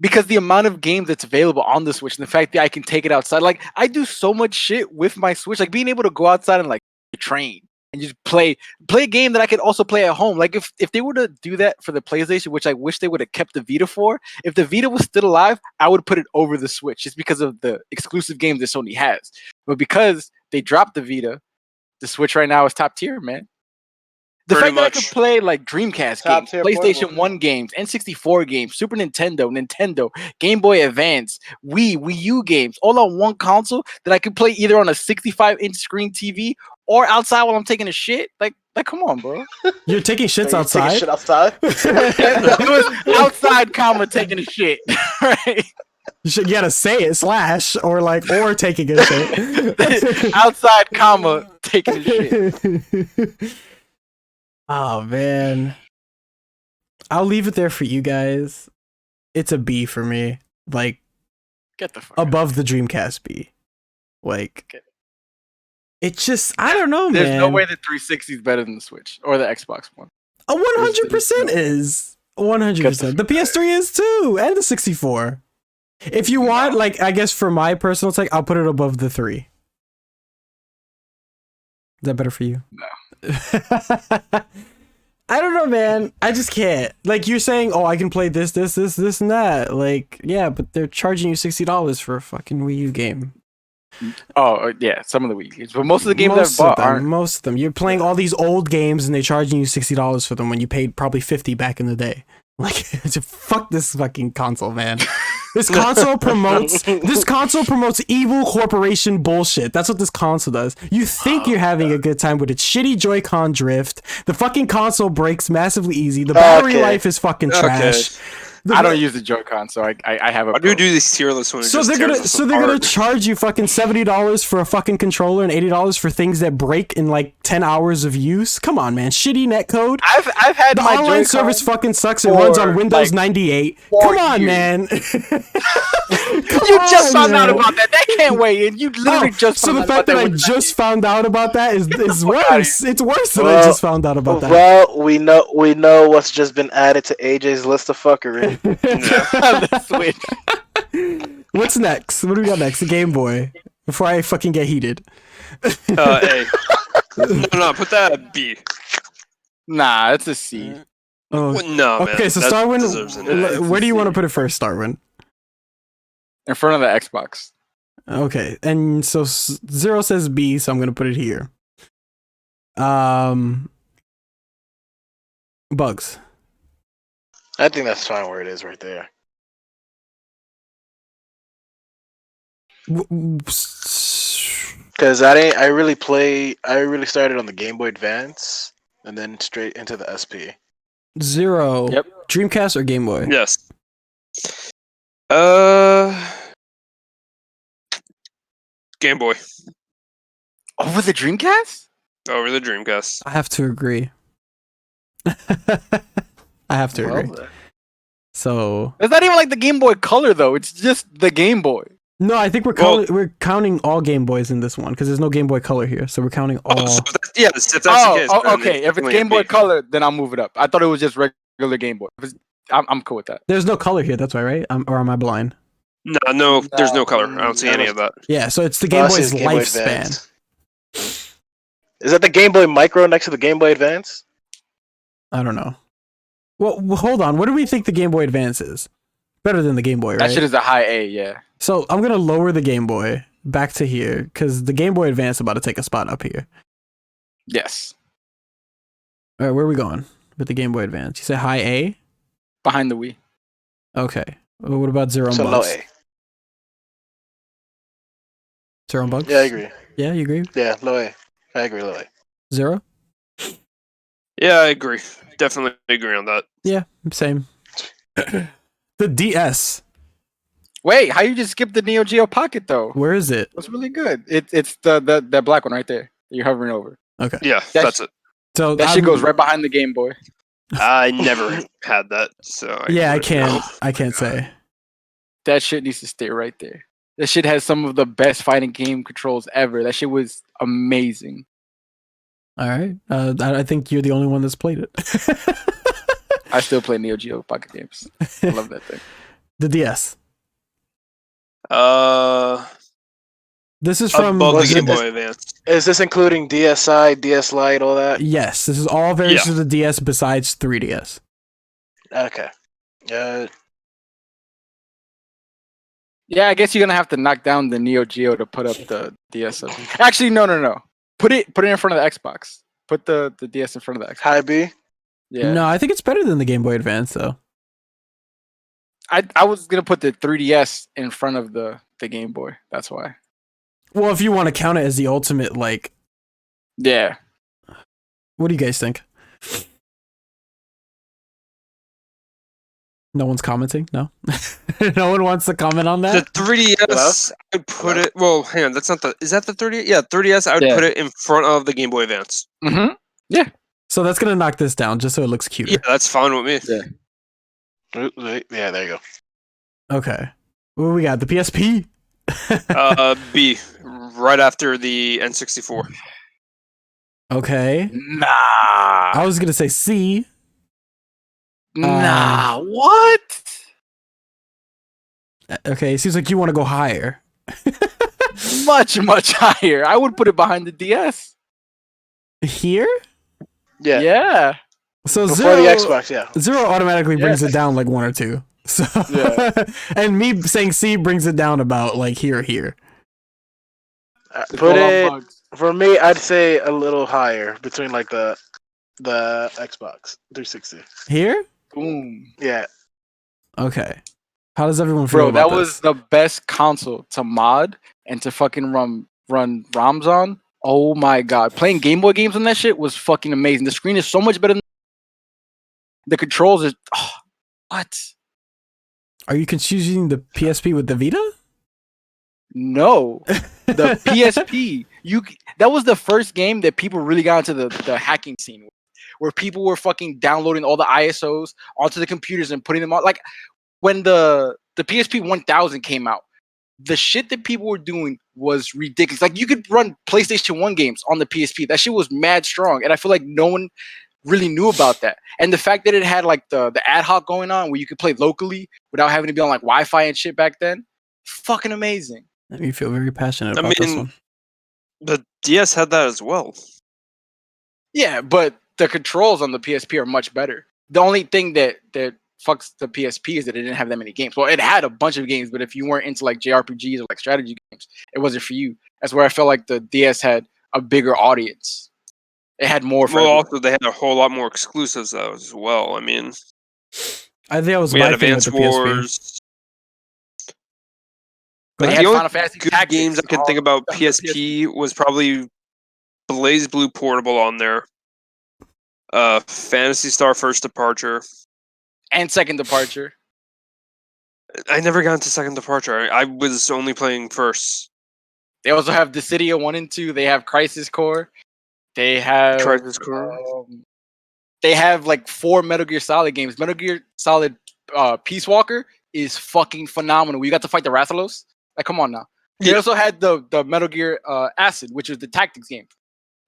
Because the amount of games that's available on the Switch and the fact that I can take it outside. Like, I do so much shit with my Switch. Like, being able to go outside and, like, train and just play a game that I could also play at home. Like, if they were to do that for the PlayStation, which I wish they would have kept the Vita for, if the Vita was still alive, I would put it over the Switch just because of the exclusive games that Sony has. But because they dropped the Vita, the Switch right now is top tier, man. The Pretty fact that I much. could play like Dreamcast Top games, tier PlayStation portable. 1 games, N64 games, Super Nintendo, Game Boy Advance, Wii U games, all on one console that I could play either on a 65-inch screen TV or outside while I'm taking a shit. Like come on, bro. You're taking shits outside? Shit outside. It was outside, comma, taking a shit. Right? You gotta say it, / or taking a shit. Outside, comma, taking a shit. Oh, man. I'll leave it there for you guys. It's a B for me. Like, Get the fuck out. above the Dreamcast B. Like, Okay. it's just, I don't know, There's man. no way the 360 is better than the Switch or the Xbox One. 100% is. 100%. The PS3 is too, and the 64. If you want, like, I guess for my personal take, I'll put it above the 3. Is that better for you? No. I don't know, man. I just can't. Like, you're saying, oh, I can play this, and that. Like, yeah, but they're charging you $60 for a fucking Wii U game. Oh, yeah, some of the Wii games. But most of the games I've bought aren't. Most of them. You're playing all these old games and they're charging you $60 for them when you paid probably $50 back in the day. Like, fuck this fucking console, man. This console promotes evil corporation bullshit. That's what this console does. You think you're having a good time with its shitty Joy-Con drift. The fucking console breaks massively easy. The battery life is fucking trash. I don't use the Joy-Con, so I have a. Why do you do these tier lists when it So just they're tears gonna us so they're gonna apart? charge you fucking $70 for a fucking controller and $80 for things that break in like 10 hours of use. Come on, man. Shitty netcode. I've had The my online Joy-Con service fucking sucks. It runs on for, Windows like, 98. 4 Come on, years. man. You just found out about that. That can't wait. And you literally just so found the out fact about that I with just found out about that is fuck worse. It's worse than I Well, just found out about that. Well, we know what's just been added to AJ's list of fuckery. the Switch. What's next? What do we got next? The Game Boy. Before I fucking get heated. A. No, put that at B. Nah, it's a C. Oh. Well, no, man. Okay, so that Starwin, deserves an A. where do you want to put it first, Starwin? In front of the Xbox. Okay, and so Zero says B, so I'm gonna put it here. Bugz. I think that's fine where it is right there. Because I really started on the Game Boy Advance and then straight into the SP. Zero. Yep. Dreamcast or Game Boy? Yes. Game Boy Over the Dreamcast? over the Dreamcast. I have to agree. I have to agree. So It's not even like the Game Boy Color though. It's just the Game Boy. no, I think we're counting all Game Boys in this one because there's no Game Boy Color here, so we're counting all. Oh, so if that's the case, then Okay. If it's definitely Game Boy a B. Color, then I'll move it up. I thought it was just regular Game Boy. I'm cool with that. There's no color here. That's why, right? Or am I blind? No, there's no color. I don't see any of that. Yeah, so it's the Game Plus Boy's is Game Boy lifespan. Advance. Is that the Game Boy Micro next to the Game Boy Advance? I don't know. Well, hold on. What do we think the Game Boy Advance is? Better than the Game Boy, right? That shit is a high A, yeah. So I'm gonna lower the Game Boy back to here because the Game Boy Advance is about to take a spot up here. Yes. All right, where are we going with the Game Boy Advance? You say high A? Behind the Wii. Okay. Well, what about Zero and So low Bugs? A. Zero and Bugs? Yeah, I agree. Yeah, you agree? Yeah, low A. I agree, low A. Zero? Yeah, I agree. Definitely agree on that. Yeah, same. The DS. Wait, how you just skip the Neo Geo Pocket though? Where is it? That's really good. It's the black one right there. You're hovering over. Okay. Yeah, That's- that's it. So That shit goes right behind the Game Boy. I never had that, so Yeah, I wouldn't can't. know. I can't say. That shit needs to stay right there. That shit has some of the best fighting game controls ever. That shit was amazing. All right. I think you're the only one that's played it. I still play Neo Geo Pocket games. I love that thing. The DS. This is from. Above was the it Game this- Boy Advance. Is this including DSi, DS Lite, all that? Yes, this is all variations of the DS besides 3DS. Okay. Yeah, I guess you're gonna have to knock down the Neo Geo to put up the DS. Actually, no. Put it in front of the Xbox. Put the DS in front of the Xbox. High B. Yeah. No, I think it's better than the Game Boy Advance though. I was gonna put the 3DS in front of the Game Boy. That's why. Well, if you want to count it as the ultimate, like, Yeah. what do you guys think? No one's commenting. No, no one wants to comment on The that. 3DS, I'd put it. Well, hang on, that's not the. Is that the 30? Yeah, 3DS. I would Yeah. put it in front of the Game Boy Advance. Mm-hmm. So that's gonna knock this down just so it looks cuter. Yeah, that's fine with me. Yeah. Yeah, there you go. Okay. What we got? The PSP. B, right after the N64. Okay. Nah. I was gonna say C. Nah. What? Okay. It seems like you want to go higher. Much higher. I would put it behind the DS. Here. Yeah. Yeah. So Before Zero. the Xbox, yeah. Zero automatically brings Yeah. it down like one or two. So Yeah. and me saying C brings it down about like here. It's Put all on it bugs. for me. I'd say a little higher between like the Xbox 360. Here? Boom. Yeah. Okay. How does everyone feel Bro, about that was this? the best console to mod and to fucking run ROMs on. Oh my god. Playing Game Boy games on that shit was fucking amazing. The screen is so much better than the controls is what? Are you confusing the PSP with the Vita? No. The PSP. That was the first game that people really got into the hacking scene with, where people were fucking downloading all the ISOs onto the computers and putting them on. Like when the PSP 1000 came out, the shit that people were doing was ridiculous. Like you could run PlayStation 1 games on the PSP. That shit was mad strong. And I feel like no one really knew about that. And the fact that it had like the ad hoc going on where you could play locally without having to be on like Wi-Fi and shit back then, fucking amazing. You feel very passionate I about this mean- one. The DS had that as well. Yeah, but the controls on the PSP are much better. The only thing that fucks the PSP is that it didn't have that many games. Well, it had a bunch of games, but if you weren't into like JRPGs or like strategy games, it wasn't for you. That's where I felt like the DS had a bigger audience. It had more. Well, also they had a whole lot more exclusives though as well. I mean, I think that was we had my thing with Advance the PSP. Wars. Go Like ahead. the only Final Fantasy good Tactics games I can think all about on the PSP was probably Blaze Blue Portable on there. Fantasy Star First Departure. and Second Departure. I never got into Second Departure. I was only playing first. They also have Dissidia 1 and 2. They have Crisis Core. They have Crisis Core. They have like 4 Metal Gear Solid games. Metal Gear Solid Peace Walker is fucking phenomenal. We got to fight the Rathalos. Like, come on now. They Yeah. also had the Metal Gear Acid, which is the tactics game.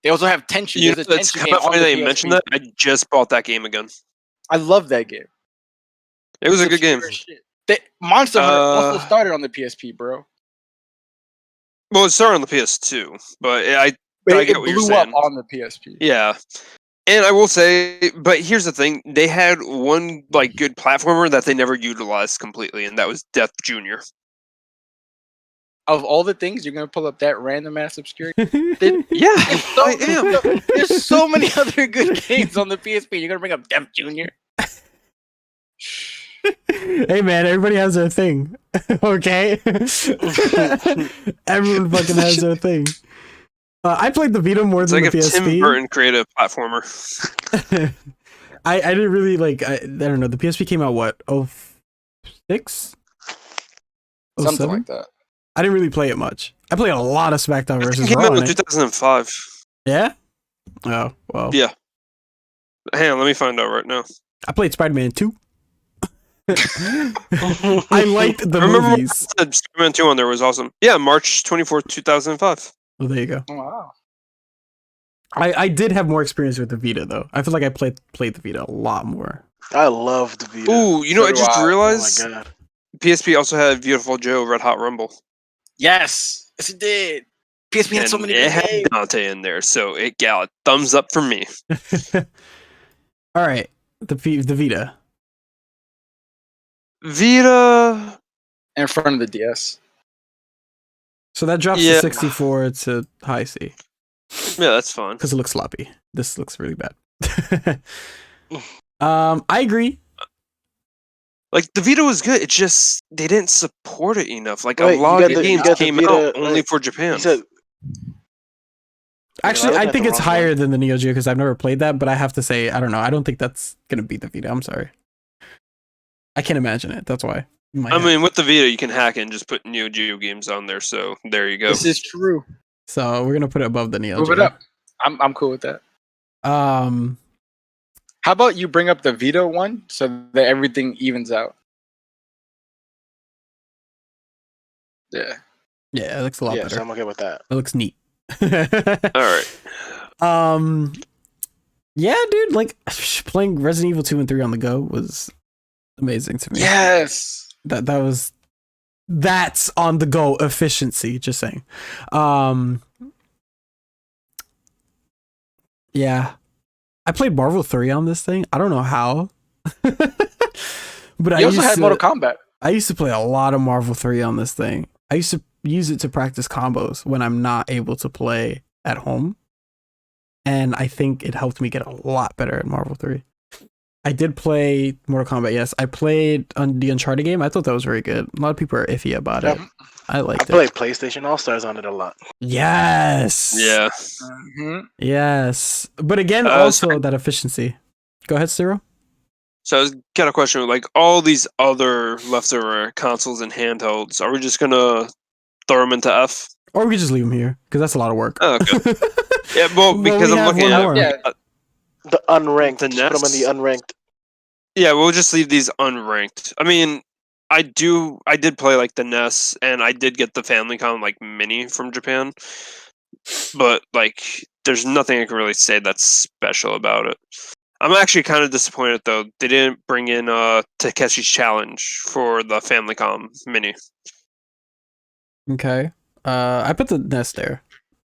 They also have Tension. You know, There's a it's Tension kind game of on funny the that you PSP. mentioned that. I just bought that game again. I love that game. It was a It's good game. obscure as shit. Monster Hunter also started on the PSP, bro. Well, it started on the PS2, but I But get it what you're blew up saying. on the PSP. Yeah. And I will say, but here's the thing: they had one like good platformer that they never utilized completely, and that was Death Junior. Of all the things, you're gonna pull up that random ass obscure. Yeah, So, I am. There's so many other good games on the PSP. You're gonna bring up Death Junior. Hey man, everybody has their thing. Okay? Everyone fucking has their thing. I played the Vita more It's than like the if PSP. Tim Burton created a platformer. I didn't really like. I don't know. The PSP came out what? 06? Something 07? like that. I didn't really play it much. I played a lot of SmackDown It versus came Raw out on in it. 2005. Yeah. Oh well. Yeah. Hang on, let me find out right now. I played Spider-Man 2. I liked the I remember when movies. I said Spider-Man 2 on there was awesome. Yeah, March 24th, 2005. Oh, there you go. Oh, wow. I did have more experience with the Vita though. I feel like I played the Vita a lot more. I love the Vita. Ooh, you know, So I do just I. Oh realized my god. PSP also had Beautiful Joe Red Hot Rumble. Yes, it did. PSP had so And many it good had games. Dante in there, so it got a thumbs up for me. All right, the Vita. Vita. In front of the DS. So that drops Yeah. to 64 to high C Yeah, that's fine. because it looks sloppy. This looks really bad. I agree. Like the Vita was good. It's just they didn't support it enough. Like Wait, a you lot got of the- you games got the came Vita- out only wait, for Japan. You said Actually, I I looked think at it's the wrong higher one. than the Neo Geo because I've never played that. But I have to say, I don't know. I don't think that's gonna beat the Vita. I'm sorry. I can't imagine it. That's why. in my I head. mean, with the Vita, you can hack it and just put Neo Geo games on there. So there you go. This is true. So we're gonna put it above the Neo Move Geo. it up. I'm cool with that. How about you bring up the Vita one so that everything evens out? Yeah. Yeah, it looks a lot yes, better. I'm okay with that. It looks neat. All right. Yeah, dude, like playing Resident Evil 2 and 3 on the go was amazing to me. Yes. That's on the go efficiency, just saying. Yeah. I played Marvel 3 on this thing. I don't know how. But You also had Mortal Kombat. I used to play a lot of Marvel 3 on this thing. I used to use it to practice combos when I'm not able to play at home. And I think it helped me get a lot better at Marvel 3. I did play Mortal Kombat, yes. I played on the Uncharted game. I thought that was very good. A lot of people are iffy about it. I I liked it. played PlayStation All Stars on it a lot. Yes. Yeah. Mm-hmm. Yes. But again, So- also that efficiency. Go ahead, Ciro. So I was got a question. Like all these other leftover consoles and handhelds, are we just gonna throw them into F? Or we could just leave them here because that's a lot of work. Oh, okay. Yeah, well, Well, because we I'm have looking one at more. Yeah. The unranked. The Just put them in the unranked. Yeah, we'll just leave these unranked. I mean, I did play like the NES, and I did get the Famicom like mini from Japan, but like, there's nothing I can really say that's special about it. I'm actually kind of disappointed though. They didn't bring in Takeshi's Challenge for the Famicom mini. Okay. I put the nest there.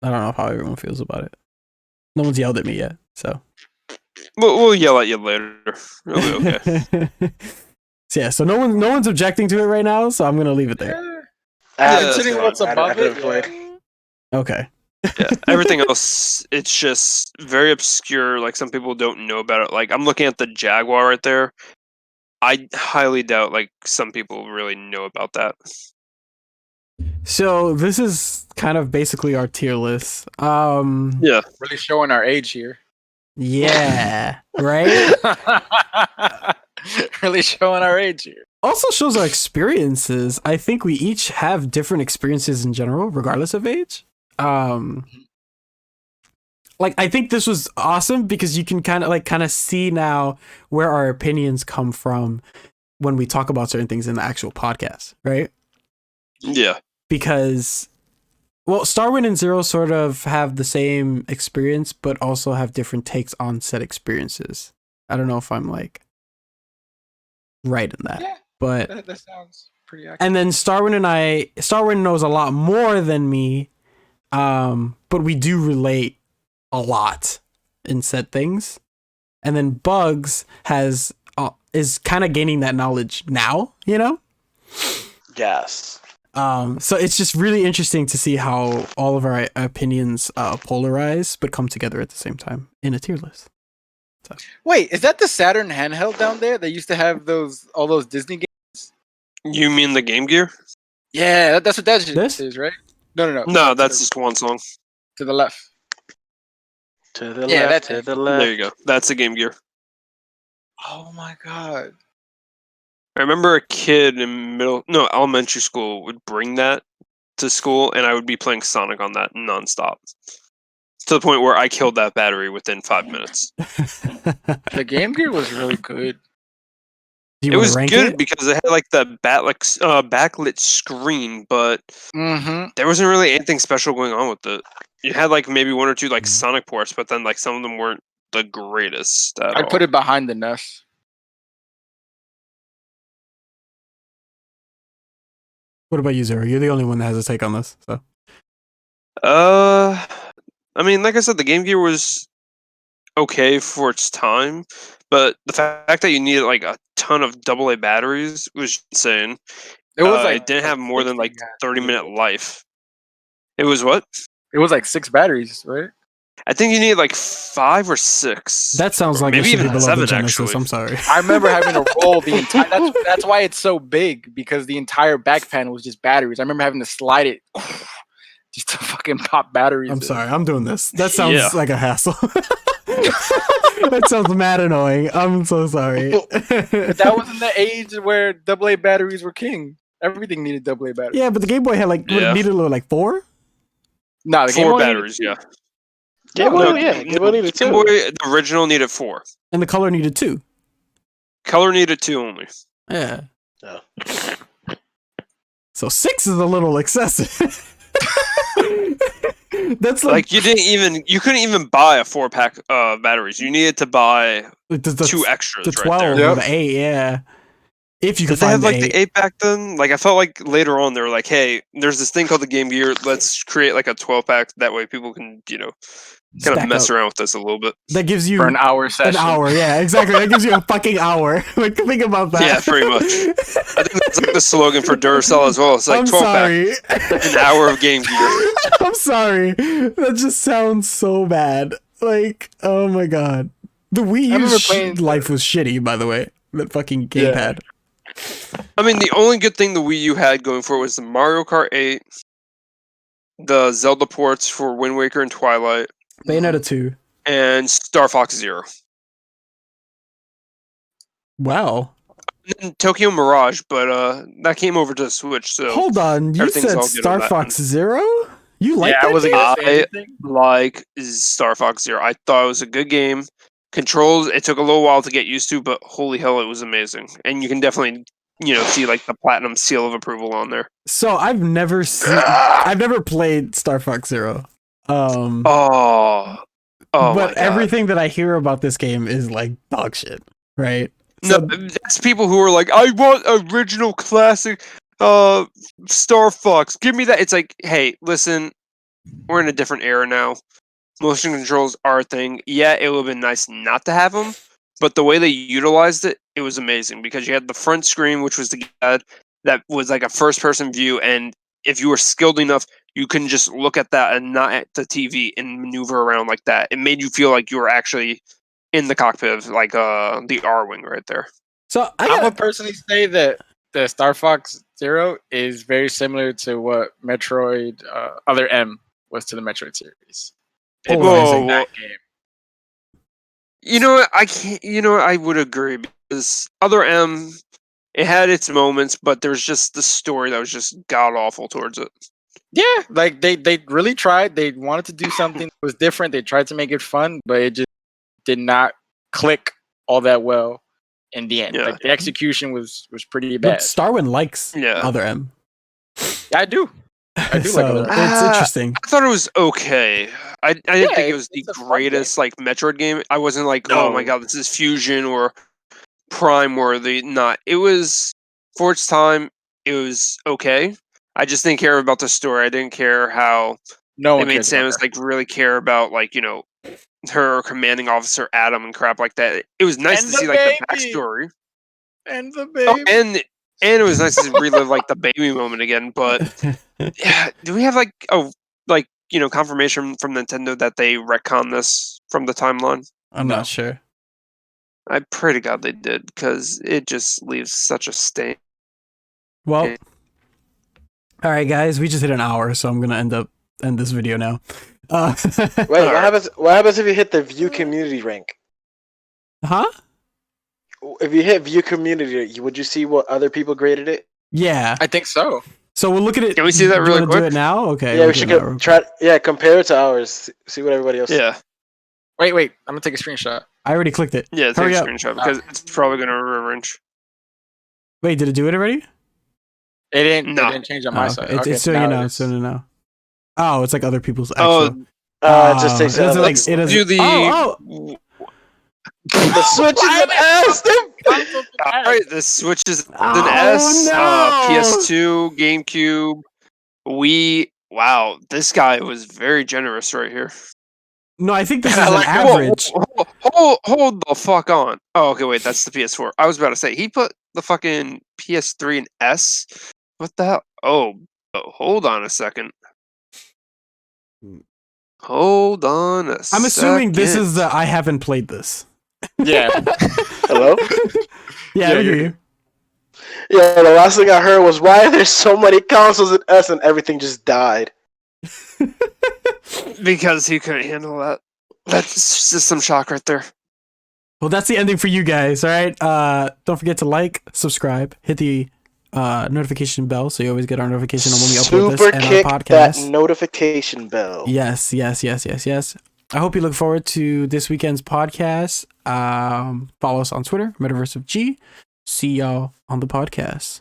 I don't know how everyone feels about it. No one's yelled at me yet, so. We'll yell at you later. It'll be okay. So yeah, so no one's objecting to it right now, so I'm gonna leave it there. Considering what's above I've never it, played. Okay. Yeah, everything else, it's just very obscure. Like some people don't know about it. Like I'm looking at the Jaguar right there. I highly doubt like some people really know about that. So this is kind of basically our tier list. Yeah, really showing our age here. Yeah. Right? Really showing our age here. Also shows our experiences. I think we each have different experiences in general, regardless of age. Like I think this was awesome because you can kind of see now where our opinions come from when we talk about certain things in the actual podcast, right? yeah. Because well, Starwind and Zero sort of have the same experience, but also have different takes on said experiences. I don't know if I'm like right in that, Yeah, but that sounds pretty accurate. and then Starwind knows a lot more than me, but we do relate a lot in said things. And then Bugz is kind of gaining that knowledge now, you know? Yes. So it's just really interesting to see how all of our opinions polarize but come together at the same time in a tier list. So. Wait, is that the Saturn handheld down there? They used to have all those Disney games. You mean the Game Gear? Yeah, that's what that This? is, right? No. No, that's just one song. to the left. To the Yeah, left, that's to it. the left. There you go. That's the Game Gear. Oh my god. I remember a kid in elementary school would bring that to school, and I would be playing Sonic on that nonstop. To the point where I killed that battery within 5 minutes. The Game Gear was really good. Do you It wanna was rank good it? because it had like the backlit screen, but Mm-hmm. there wasn't really anything special going on with it. You had like maybe one or two like Sonic ports, but then like some of them weren't the greatest at I'd all. put it behind the NES. What about you, Zero? You're the only one that has a take on this. So I mean, like I said, the Game Gear was okay for its time, but the fact that you needed like a ton of AA batteries was insane. It was It didn't have more than like 30-minute batteries. life. It was what? It was like 6 batteries, right? I think you needed like 5 or 6. that sounds Or like it maybe should be even below 7 the Genesis. actually. I'm sorry. I remember having to roll the entire. That's why it's so big, because the entire back panel was just batteries. I remember having to slide it just to fucking pop batteries. I'm in. sorry. I'm doing this. That sounds Yeah. like a hassle. That sounds mad annoying. I'm so sorry. But that was in the age where AA batteries were king. Everything needed AA batteries. Yeah, but the Game Boy had like what, it Yeah. needed like 4. No, the Game 4 Boy needed batteries, 2. yeah. Game No, Boy, yeah. Game Boy needed Game two. Boy, the original needed 4. And the color needed 2. Color needed 2 only. Yeah. Oh. So 6 is a little excessive. That's like, Like you couldn't even buy a 4-pack batteries. You needed to buy the 2 extras the right 12 there. or Yep. the 8, yeah. If you Did could they have find like the the 8. 8 back then? Like I felt like later on they were like, "Hey, there's this thing called the Game Gear. Let's create like a 12-pack. That way people can, kind of Stack mess up. around with this a little bit." That gives you For an hour session. an hour, yeah, exactly. That gives you a fucking hour. Like, think about that. Yeah, pretty much. I think that's like the slogan for Duracell as well. It's like I'm 12-pack, sorry. an hour of Game Gear. I'm sorry. That just sounds so bad. Like, oh my god. The Wii I remember U's playing- life was shitty, by the way. That fucking gamepad. I mean, the only good thing the Wii U had going for it was the Mario Kart 8, the Zelda ports for Wind Waker and Twilight, Bayonetta 2. and Star Fox Zero. Wow. And Tokyo Mirage, but that came over to the Switch, so Hold on. You everything's said all good on Star that Fox Zero? You like Yeah, that I wasn't game? gonna say I- anything. like Star Fox Zero. I thought it was a good game. Controls, it took a little while to get used to, but holy hell, it was amazing. And you can definitely, see like the platinum seal of approval on there. So I've never played Star Fox Zero. Oh my but God. everything that I hear about this game is like dog shit, right? No, that's people who are like, I want original classic Star Fox. Give me that. It's like, hey, listen, we're in a different era now. Motion controls are a thing. Yeah, it would have been nice not to have them, but the way they utilized it, it was amazing because you had the front screen, which was the guide that was like a first-person view, and if you were skilled enough, you can just look at that and not at the TV and maneuver around like that. It made you feel like you were actually in the cockpit of like the R-wing right there. So I would personally say that the Star Fox Zero is very similar to what Metroid Other M was to the Metroid series. It was Polarizing. that game. You know what? I can't. You know what? I would agree because Other M, it had its moments, but there's just the story that was just god awful towards it. Yeah, like they really tried. They wanted to do something that was different. They tried to make it fun, but it just did not click all that well in the end. Yeah. Like the execution was pretty but bad. Starwin likes Yeah. Other M. I do. I do So like Other M. it's interesting. I thought it was okay. I didn't Yeah, think it was the it's a fun greatest like Metroid game. I wasn't like, oh my No. god, this is Fusion or Prime worthy. Not. It was for its time. It was okay. I just didn't care about the story. I didn't care how No they one made cares about Samus her. like really care about like her commanding officer Adam and crap like that. It was nice And to the see like the baby. backstory. And the Oh, baby. and it was nice to relive like the baby moment again. But yeah, do we have like confirmation from Nintendo that they retcon this from the timeline? I'm No. not sure. I pray to God they did because it just leaves such a stain. Well, Okay. all right, guys, we just hit an hour, so I'm gonna end this video now. Wait, what happens if you hit the view community rank? Huh? If you hit view community, would you see what other people graded it? Yeah. I think so. So we'll look at it. Can we see that You really wanna do quick? it now? Okay. Yeah, we'll we do should it now real try. Yeah, compare it to ours. See what everybody else. Yeah, Wait, I'm gonna take a screenshot. I already clicked it. yeah. Take Hurry a up. screenshot because it's probably gonna rearrange. Wait, did it do it already? It didn't. No. It didn't change on my Oh, side. okay. It's Okay, so now you it know. is. So no. Oh, it's like other people's Oh, actual. It just takes it doesn't other like people. it doesn't. do the. Oh, The Switch is an ass. All right, the Switch is an Oh, S. no. PS2, GameCube, Wii. Wow, this guy was very generous right here. no, I think this is I an like it. average. Hold the fuck on. Oh, okay, wait, that's the PS4. I was about to say he put the fucking PS3 in S. What the hell? Oh, hold on a second. Hold on a second. I'm assuming this is the I haven't played this. Yeah. Hello. Yeah, I hear you. Yeah, the last thing I heard was why are there so many consoles in S and everything just died. Because he couldn't handle that. That's system shock right there. Well, that's the ending for you guys. All right. Don't forget to like, subscribe, hit the notification bell so you always get our notification on when we upload this Super and kick our that podcast. notification bell. Yes. I hope you look forward to this weekend's podcast. Follow us on Twitter, Metaverse of G. See y'all on the podcast.